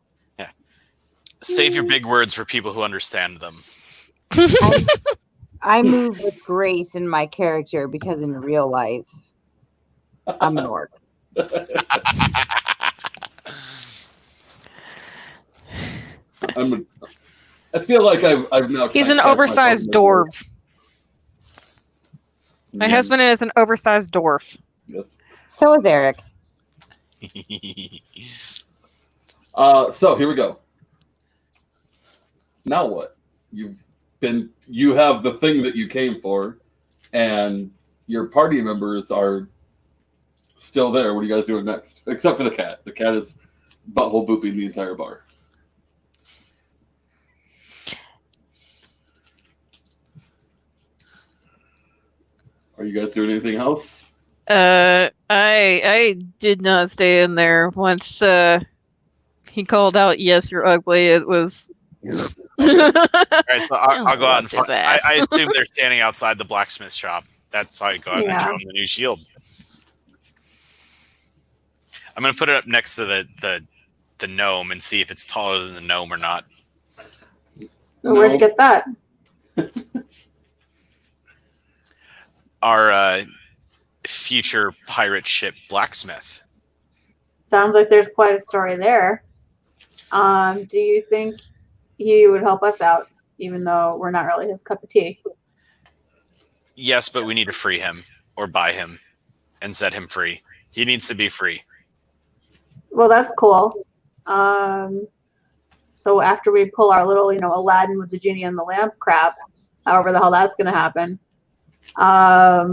Save your big words for people who understand them. I move with grace in my character because in real life, I'm an orc. I feel like I've now. He's an typecast oversized myself in dwarf. My husband is an oversized dwarf. Yes. So is Eric. So here we go. Now what? You have the thing that you came for, and your party members are still there. What are you guys doing next? Except for the cat. The cat is butthole booping the entire bar. Are you guys doing anything else? I did not stay in there once he called out, "Yes, you're ugly." It was All right, so I'll go out and His find. ass. I assume they're standing outside the blacksmith shop. That's how I go out and Yeah. show them the new shield. I'm gonna put it up next to the gnome and see if it's taller than the gnome or not. So where'd you No. get that? Our future pirate ship blacksmith. Sounds like there's quite a story there. Do you think he would help us out, even though we're not really his cup of tea? Yes, but we need to free him or buy him and set him free. He needs to be free. Well, that's cool. So after we pull our little, Aladdin with the genie and the lamp crap, however the hell that's gonna happen. But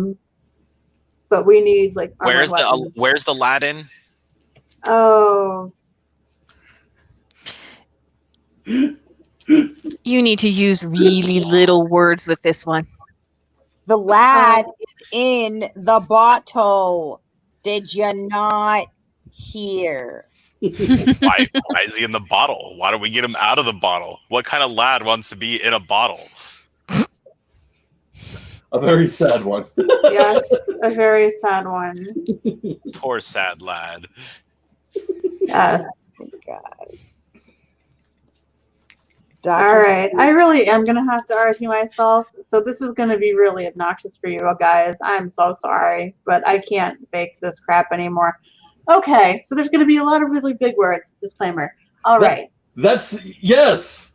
we need like armored weapons. Where's the Aladdin? Oh, You need to use really little words with this one. The lad is in the bottle. Did you not hear? Why is he in the bottle? Why don't we get him out of the bottle? What kind of lad wants to be in a bottle? A very sad one. yes, a very sad one. Poor sad lad. Yes. God. All right. I really am going to have to RP myself. So this is going to be really obnoxious for you guys. I'm so sorry, but I can't bake this crap anymore. Okay. So there's going to be a lot of really big words. Disclaimer. All right. That's yes.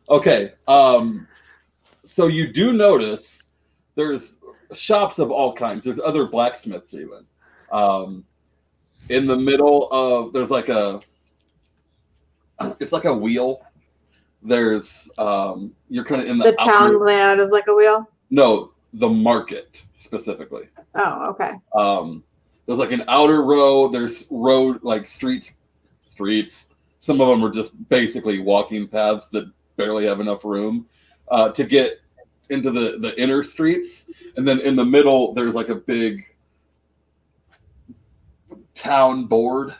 Okay. So you do notice there's shops of all kinds. There's other blacksmiths even. In the middle of there's like it's like a wheel. There's you're kind of in The town layout is like a wheel. No, the market specifically. Oh, okay. There's like an outer row. There's road like streets. Some of them are just basically walking paths that barely have enough room to get into the inner streets. And then in the middle, there's like a big town board.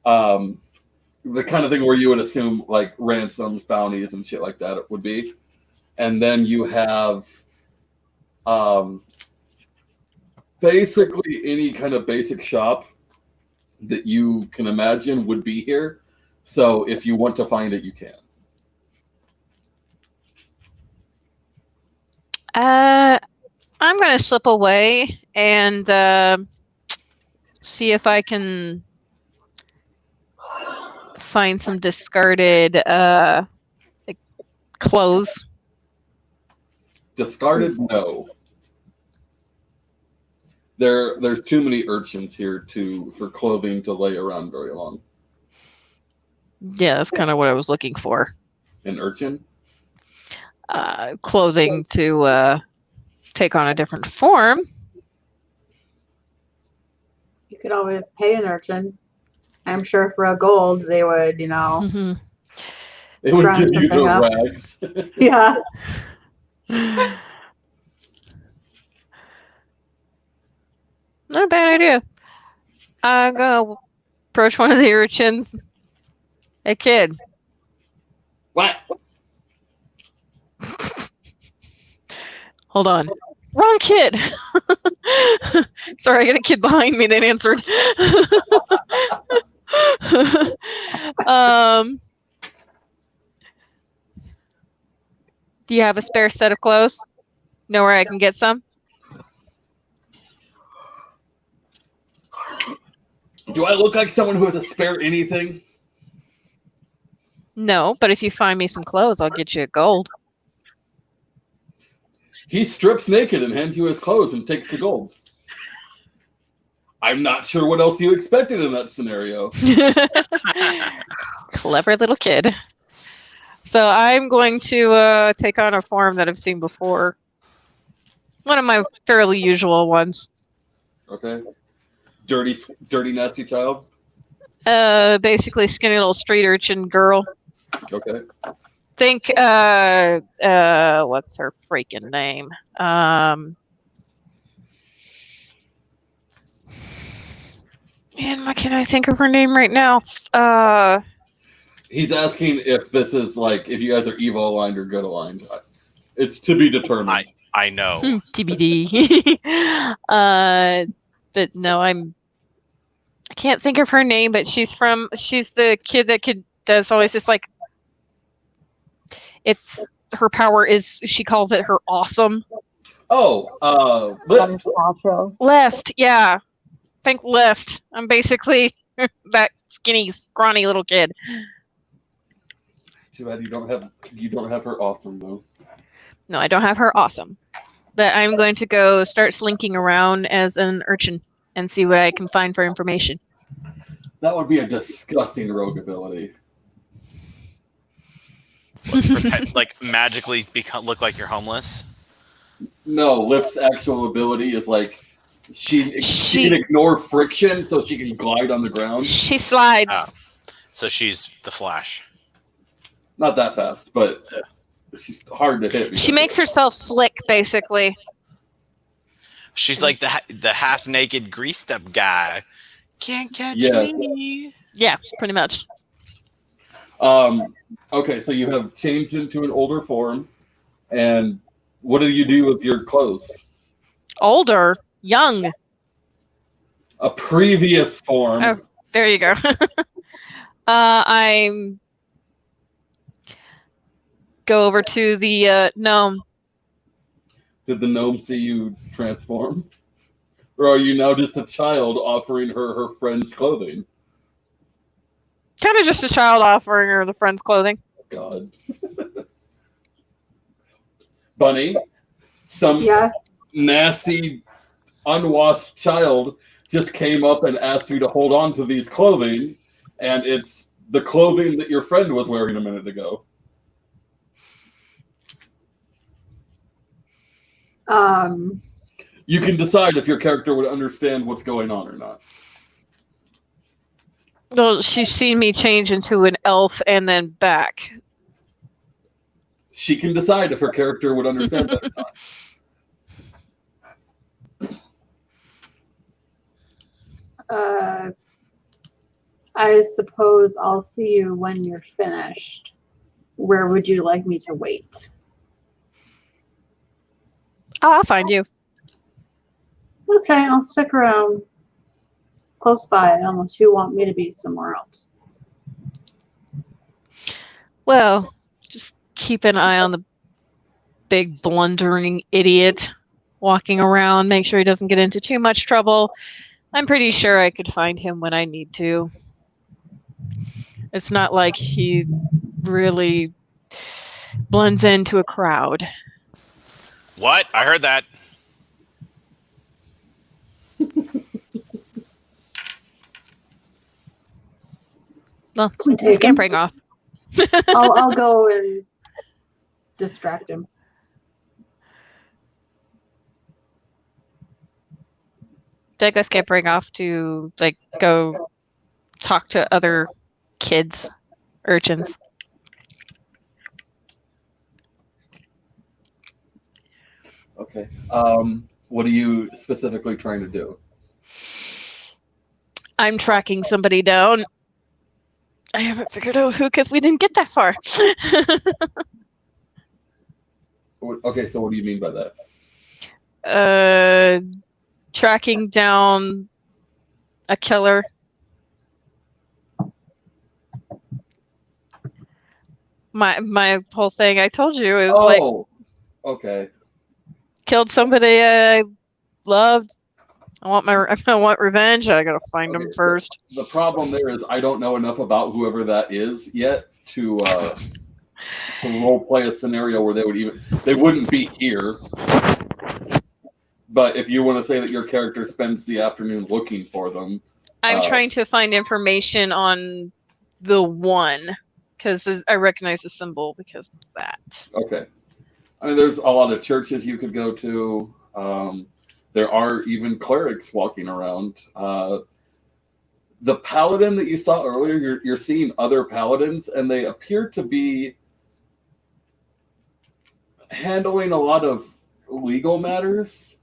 The kind of thing where you would assume like ransoms, bounties, and shit like that it would be. And then you have basically any kind of basic shop that you can imagine would be here. So if you want to find it, you can. I'm going to slip away and see if I can find some discarded like clothes. Discarded? No. There's too many urchins here for clothing to lay around very long. Yeah, that's kind of what I was looking for. An urchin? Clothing to take on a different form. You could always pay an urchin. I'm sure for a gold they would, Mm-hmm. They would Grind give you something their up. rags. Yeah. Not a bad idea. I'm gonna approach one of the urchins. Hey, kid. What? Hold on. Wrong kid. Sorry, I got a kid behind me that answered. Do you have a spare set of clothes? Know where I can get some? Do I look like someone who has a spare anything? No, but if you find me some clothes, I'll get you a gold. He strips naked and hands you his clothes and takes the gold. I'm not sure what else you expected in that scenario. Clever little kid. So I'm going to take on a form that I've seen before. One of my fairly usual ones. Okay. Dirty, nasty child. Basically skinny little street urchin girl. Okay. Think what's her freaking name? Man, why can't I think of her name right now? He's asking if this is like if you guys are evil aligned or good aligned. It's to be determined. I know. TBD. But no, I can't think of her name, but she's the kid that does always this like it's her power is she calls it her awesome. Oh, lift. Lift, yeah. Think lift. I'm basically that skinny, scrawny little kid. Too bad you don't have her awesome though. No, I don't have her awesome. But I'm going to go start slinking around as an urchin and see what I can find for information. That would be a disgusting rogue ability. Like magically look like you're homeless. No, Lift's actual ability is like she can ignore friction so she can glide on the ground. She slides. Oh. So she's the Flash. Not that fast, but she's hard to hit. She makes herself slick, basically. She's like the half naked greased up guy. Can't catch Yes. me. Yeah, pretty much. Okay, so you have changed into an older form, and what do you do with your clothes? Older, young. A previous form. Oh, there you go. I'm go over to the gnome. Did the gnome see you transform? Or are you now just a child offering her friend's clothing? Kind of just a child offering her the friend's clothing. God. Bunny, some Yes. nasty, unwashed child just came up and asked you to hold on to these clothing, and it's the clothing that your friend was wearing a minute ago. You can decide if your character would understand what's going on or not. Well, she's seen me change into an elf and then back. She can decide if her character would understand that or not. I suppose I'll see you when you're finished. Where would you like me to wait? I'll find you. Okay, I'll stick around close by unless you want me to be somewhere else. Well, just keep an eye on the big blundering idiot walking around. Make sure he doesn't get into too much trouble. I'm pretty sure I could find him when I need to. It's not like he really blends into a crowd. What? I heard that. Well, We take him. scampering off. I'll go and distract him. Did I go scampering off to like go talk to other kids, urchins? Okay. What are you specifically trying to do? I'm tracking somebody down. I haven't figured out who because we didn't get that far. Okay, so what do you mean by that? Tracking down a killer. My whole thing, I told you, it was like okay. killed somebody I loved. I want revenge. I gotta find him first. The problem there is I don't know enough about whoever that is yet to role play a scenario where they wouldn't be here. But if you want to say that your character spends the afternoon looking for them, I'm trying to find information on the one because I recognize the symbol because of that. okay. I mean, there's a lot of churches you could go to. There are even clerics walking around. The paladin that you saw earlier, you're seeing other paladins, and they appear to be handling a lot of legal matters,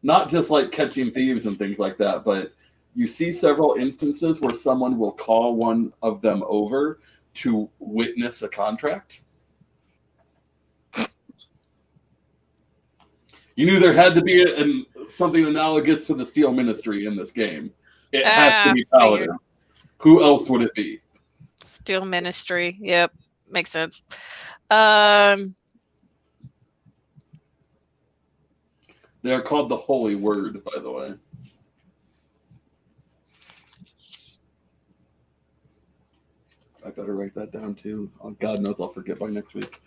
not just like catching thieves and things like that, but you see several instances where someone will call one of them over to witness a contract. You knew there had to be something analogous to the Steel Ministry in this game. It has to be Paladin. Who else would it be? Steel Ministry. Yep, makes sense. They're called the Holy Word, by the way. In fact, better write that down too. Oh, God knows I'll forget by next week.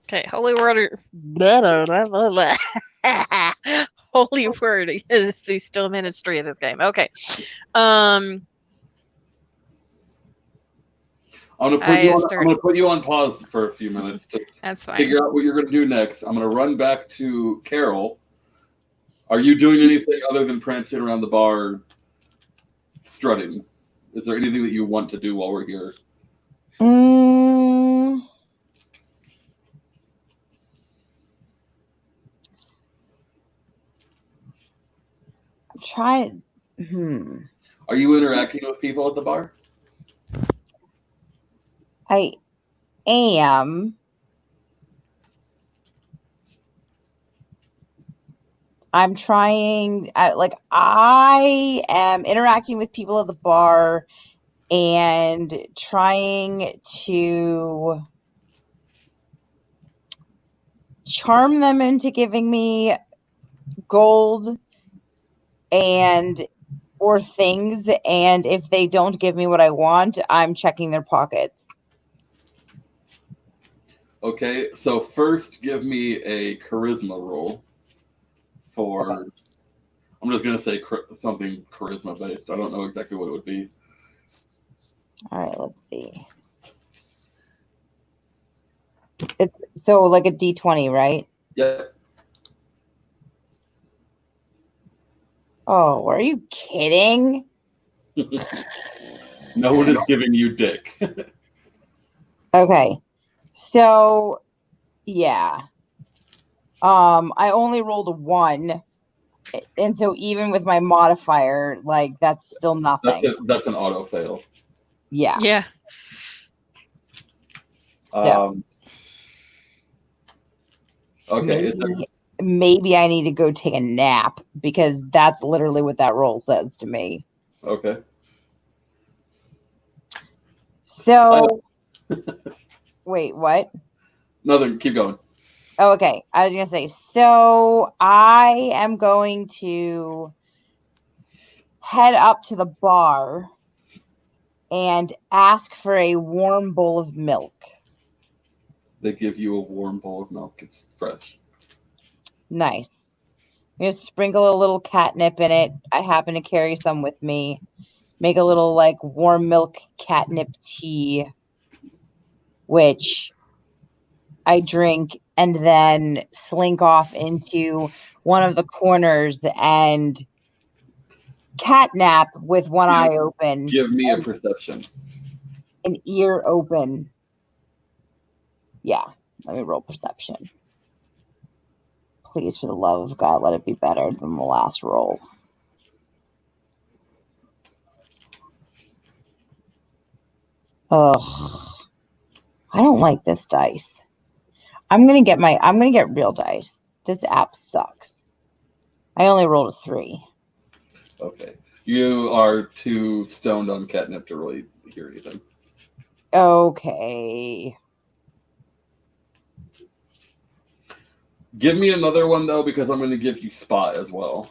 Okay, holy word. Blah, blah, blah, blah, blah. Holy word is the still ministry of this game. Okay. I'm gonna put you on pause for a few minutes to That's fine. figure out what you're gonna do next. I'm gonna run back to Carol. Are you doing anything other than prancing around the bar, strutting? Is there anything that you want to do while we're here? Try. Are you interacting with people at the bar? I am. I'm trying. I am interacting with people at the bar and trying to charm them into giving me gold and or things, and if they don't give me what I want, I'm checking their pockets. Okay, so first give me a charisma roll for, Okay. I'm just going to say something charisma based. I don't know exactly what it would be. All right, let's see. It's so like a D20, right? Yeah. Oh, are you kidding? No one is giving you dick. Okay. So, yeah. I only rolled a 1. And so even with my modifier, like that's still nothing. That's an auto fail. Yeah. Yeah. Okay. Maybe I need to go take a nap because that's literally what that roll says to me. Okay. So, wait, what? Nothing. Keep going. Oh, okay. I was going to say, so I am going to head up to the bar and ask for a warm bowl of milk. They give you a warm bowl of milk. It's fresh. Nice. I'm going to sprinkle a little catnip in it. I happen to carry some with me. Make a little like warm milk catnip tea, which I drink and then slink off into one of the corners and catnap with one eye open. Give me a perception. An ear open. Yeah, let me roll perception. Please, for the love of God, let it be better than the last roll. Ugh. I don't like this dice. I'm gonna get real dice. This app sucks. I only rolled a 3. Okay. You are too stoned on catnip to really hear anything. Okay. Give me another one though, because I'm going to give you spot as well.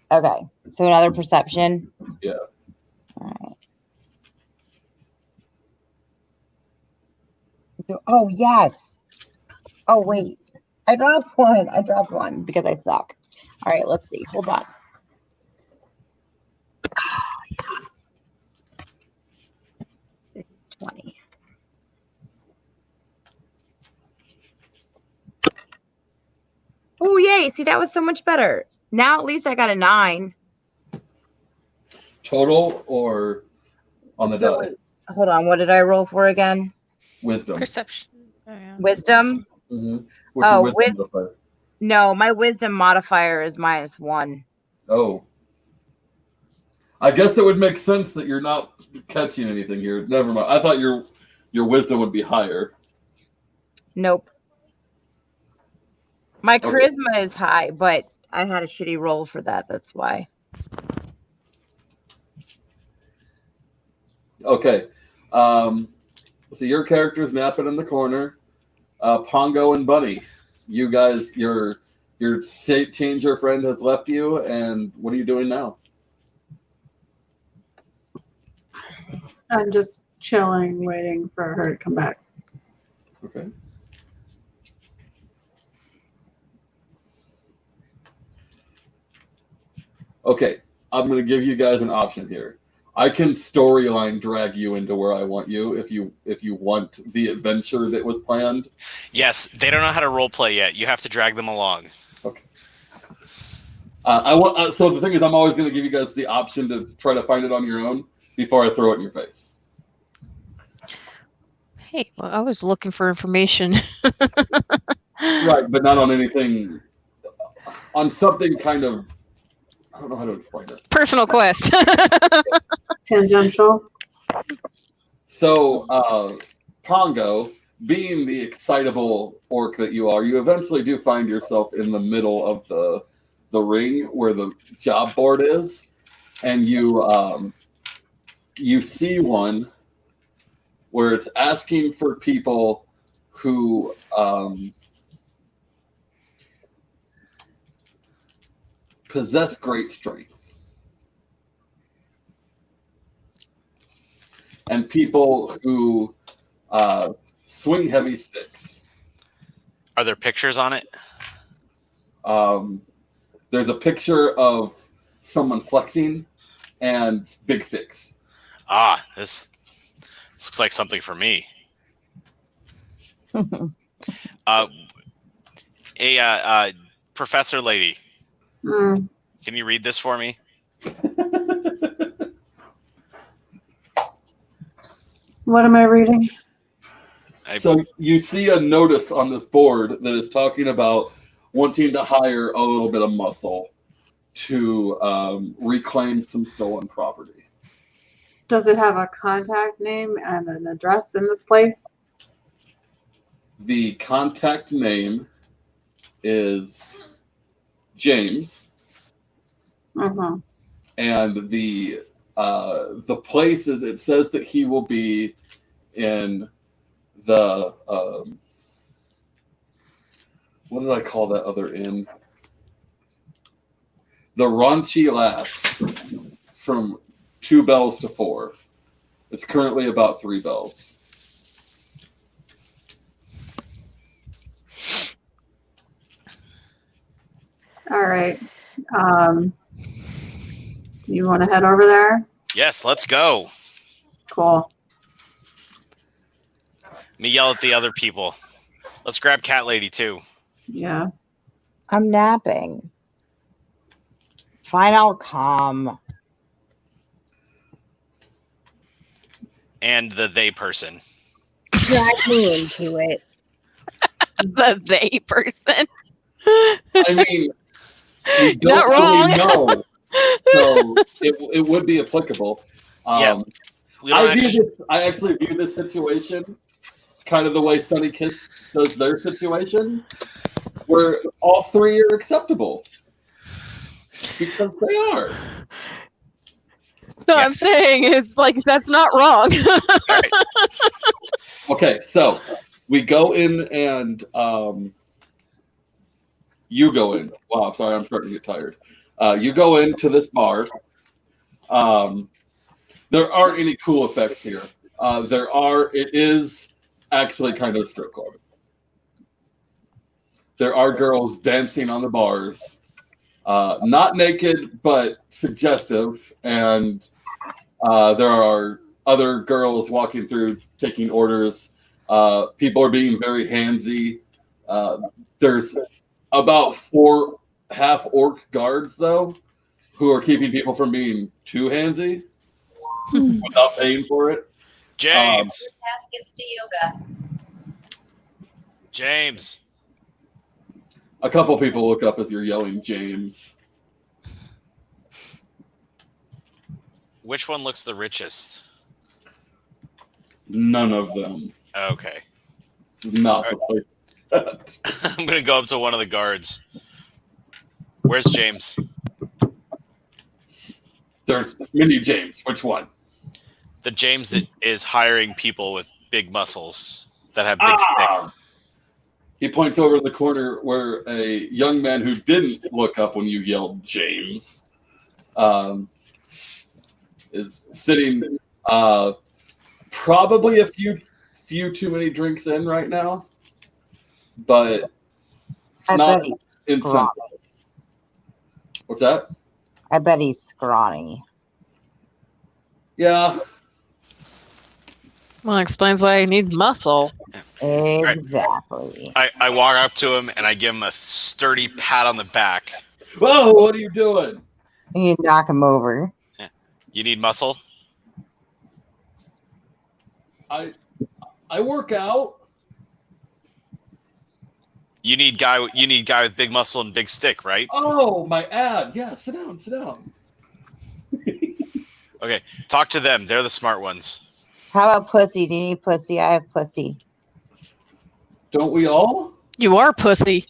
Okay. So another perception. Yeah. All right. Oh yes. Oh wait. I dropped one because I suck. All right, let's see. Hold on. Oh, yes. 20. Oh yay. See, that was so much better. Now at least I got a 9. Total or on the die? Hold on. What did I roll for again? Wisdom. Perception. Oh, yeah. Wisdom? Mm-hmm. No, my wisdom modifier is -1. Oh. I guess it would make sense that you're not catching anything here. Never mind. I thought your wisdom would be higher. Nope. My charisma is high, but I had a shitty roll for that. That's why. Okay. So your character's napping in the corner. Pongo and Bunny, you guys, your changer friend has left you, and what are you doing now? I'm just chilling, waiting for her to come back. Okay. Okay, I'm going to give you guys an option here. I can storyline drag you into where I want you if you want the adventure that was planned. Yes, they don't know how to role play yet. You have to drag them along. Okay. I want. So the thing is, I'm always going to give you guys the option to try to find it on your own before I throw it in your face. Hey, well, I was looking for information. Right, but not on anything. On something kind of. I don't know how to explain it. Personal quest. Tangential. So, Pongo, being the excitable orc that you are, you eventually do find yourself in the middle of the ring where the job board is, and you see one where it's asking for people who possess great strength. And people who swing heavy sticks. Are there pictures on it? There's a picture of someone flexing and big sticks. Ah, this looks like something for me. Professor lady, Mm. can you read this for me? What am I reading? So you see a notice on this board that is talking about wanting to hire a little bit of muscle to reclaim some stolen property. Does it have a contact name and an address in this place? The contact name is James, Mm-hmm. and the place is. It says that he will be in the what did I call that other inn? The Raunchy Lass, from 2 bells to 4. It's currently about 3 bells. All right. You want to head over there? Yes, let's go. Cool. Let me yell at the other people. Let's grab Cat Lady too. Yeah. I'm napping. Fine, I'll come. And the they person. Drag me into it. The they person. I mean, we don't Not wrong. really know, so it would be applicable. Yeah. We don't actually, I actually view this situation kind of the way Sunny Kiss does their situation, where all 3 are acceptable because they are. No, Yeah. I'm saying it's like that's not wrong. all right. Okay, so we go in and you go in. Wow, sorry, I'm starting to get tired. You go into this bar. There aren't any cool effects here. It is actually kind of a strip club. There are girls dancing on the bars. Not naked, but suggestive. And there are other girls walking through, taking orders. People are being very handsy. There's about 4 half-orc guards, though, who are keeping people from being too handsy without paying for it. James. Task is to yoga. James. A couple people look up as you're yelling, James. Which one looks the richest? None of them. Okay. Not the place. I'm gonna go up to one of the guards. Where's James? There's mini James. Which one? The James that is hiring people with big muscles that have big sticks. He points over in the corner where a young man who didn't look up when you yelled James is sitting, probably a few too many drinks in right now, but I not bet he's insensitive. What's that? I bet he's scrawny. Yeah. Well, it explains why he needs muscle. Exactly. I walk up to him and I give him a sturdy pat on the back. Whoa, what are you doing? You knock him over. You need muscle? I work out. You need guy with big muscle and big stick, right? Oh, my ad. Yeah, sit down. Okay, talk to them. They're the smart ones. How about pussy? Do you need pussy? I have pussy. Don't we all? You are pussy.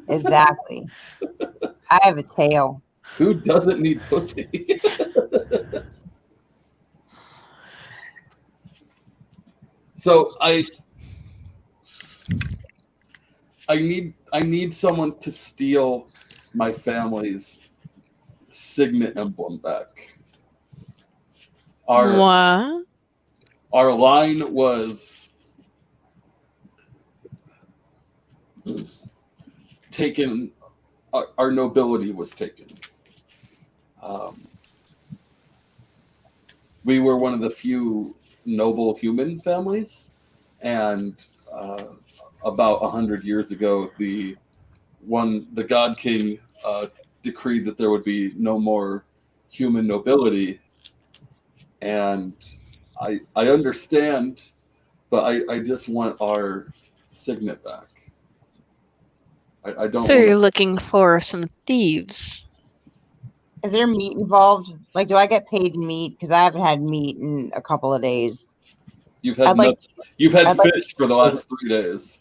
Exactly. I have a tail. Who doesn't need pussy? So I need someone to steal my family's signet emblem back. What? Our line was taken. Our nobility was taken. We were one of the few noble human families, and about 100 years ago, the God King decreed that there would be no more human nobility, and I understand, but I just want our signet back. I don't. So you're looking for some thieves. Is there meat involved? Like, do I get paid in meat? Because I haven't had meat in a couple of days. You've had fish for the last 3 days.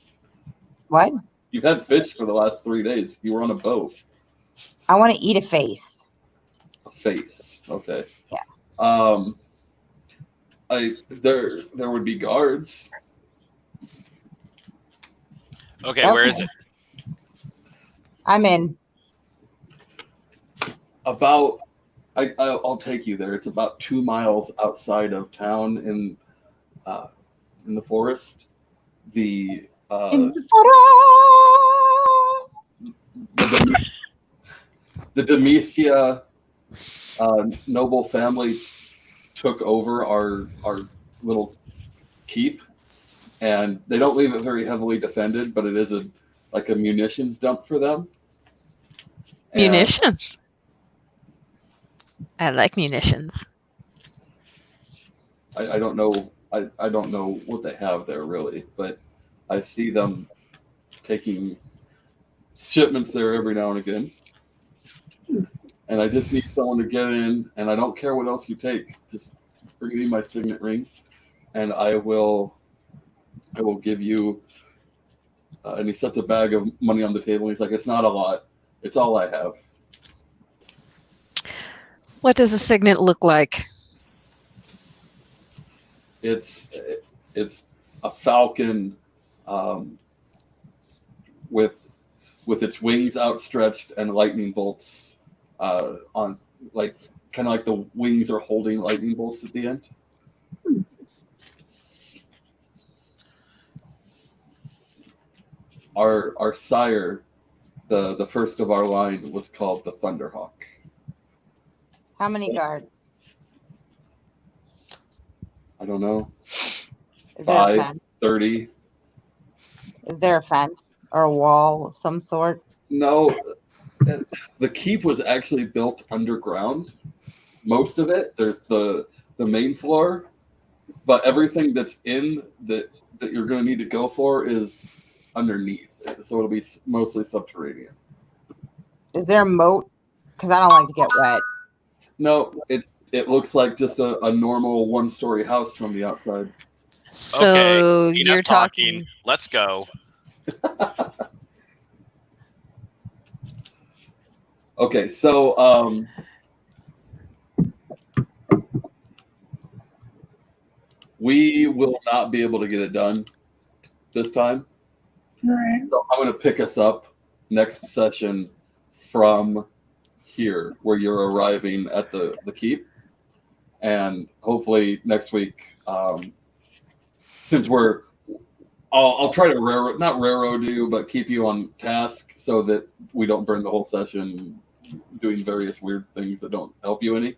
What? You've had fish for the last 3 days. You were on a boat. I want to eat a face. A face. Okay. Yeah. There would be guards. Okay, where is it? I'm in. I'll take you there. It's about 2 miles outside of town in the forest. The Demesia noble family took over our little keep, and they don't leave it very heavily defended, but it is a munitions dump for them. And Munitions. I like munitions. I don't know. I don't know what they have there really, but I see them taking shipments there every now and again. And I just need someone to get in, and I don't care what else you take. Just bring me my signet ring, and I will give you. And he sets a bag of money on the table. He's like, "It's not a lot. It's all I have." What does a signet look like? It's a falcon with its wings outstretched and lightning bolts on, like, kind of like the wings are holding lightning bolts at the end. Our sire, the first of our line, was called the Thunderhawk. How many guards? I don't know. Is there a 5, fence? 30. Is there a fence or a wall of some sort? No, the keep was actually built underground. Most of it. There's the main floor, but everything that's in that you're going to need to go for is underneath. So it'll be mostly subterranean. Is there a moat? Because I don't like to get wet. No, it looks like just a normal 1-story house from the outside. So Okay, you're enough talking. Let's go. Okay, so we will not be able to get it done this time. All right. So I'm going to pick us up next session from here, where you're arriving at the keep, and hopefully next week, since I'll try to not railroad you, but keep you on task so that we don't burn the whole session doing various weird things that don't help you any.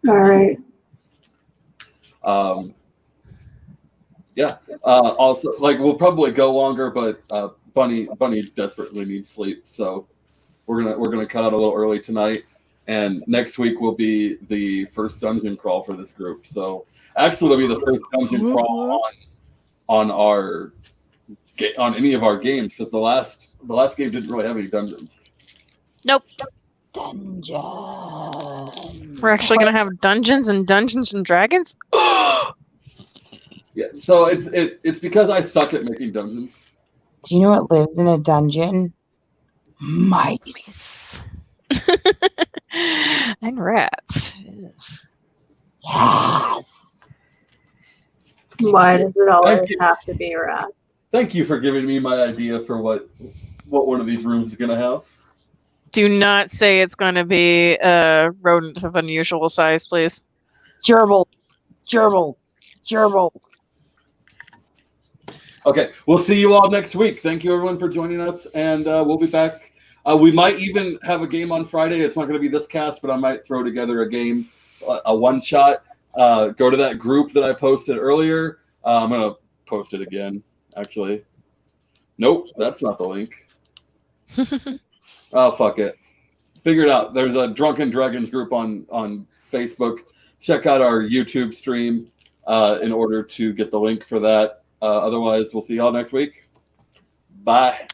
All right. Yeah. Also, like, we'll probably go longer, but Bunny desperately needs sleep, so we're gonna cut out a little early tonight. And next week will be the first dungeon crawl for this group. So actually, it'll be the first dungeon crawl on any of our games, because the last game didn't really have any dungeons. Nope. Dungeon. We're actually gonna have Dungeons and Dragons. Yeah. So it's because I suck at making dungeons. Do you know what lives in a dungeon? Mice. And rats. Yes. Why does it always Thank you. have to be rats? Thank you for giving me my idea for what one of these rooms is gonna have. Do not say it's going to be a rodent of unusual size, please. Gerbils. Gerbils. Gerbils. Okay, we'll see you all next week. Thank you, everyone, for joining us, and we'll be back. We might even have a game on Friday. It's not going to be this cast, but I might throw together a game, a one-shot. Go to that group that I posted earlier. I'm going to post it again, actually. Nope, that's not the link. Oh, fuck it. Figure it out. There's a Drunken Dragons group on Facebook. Check out our YouTube stream in order to get the link for that. Otherwise, we'll see y'all next week. Bye.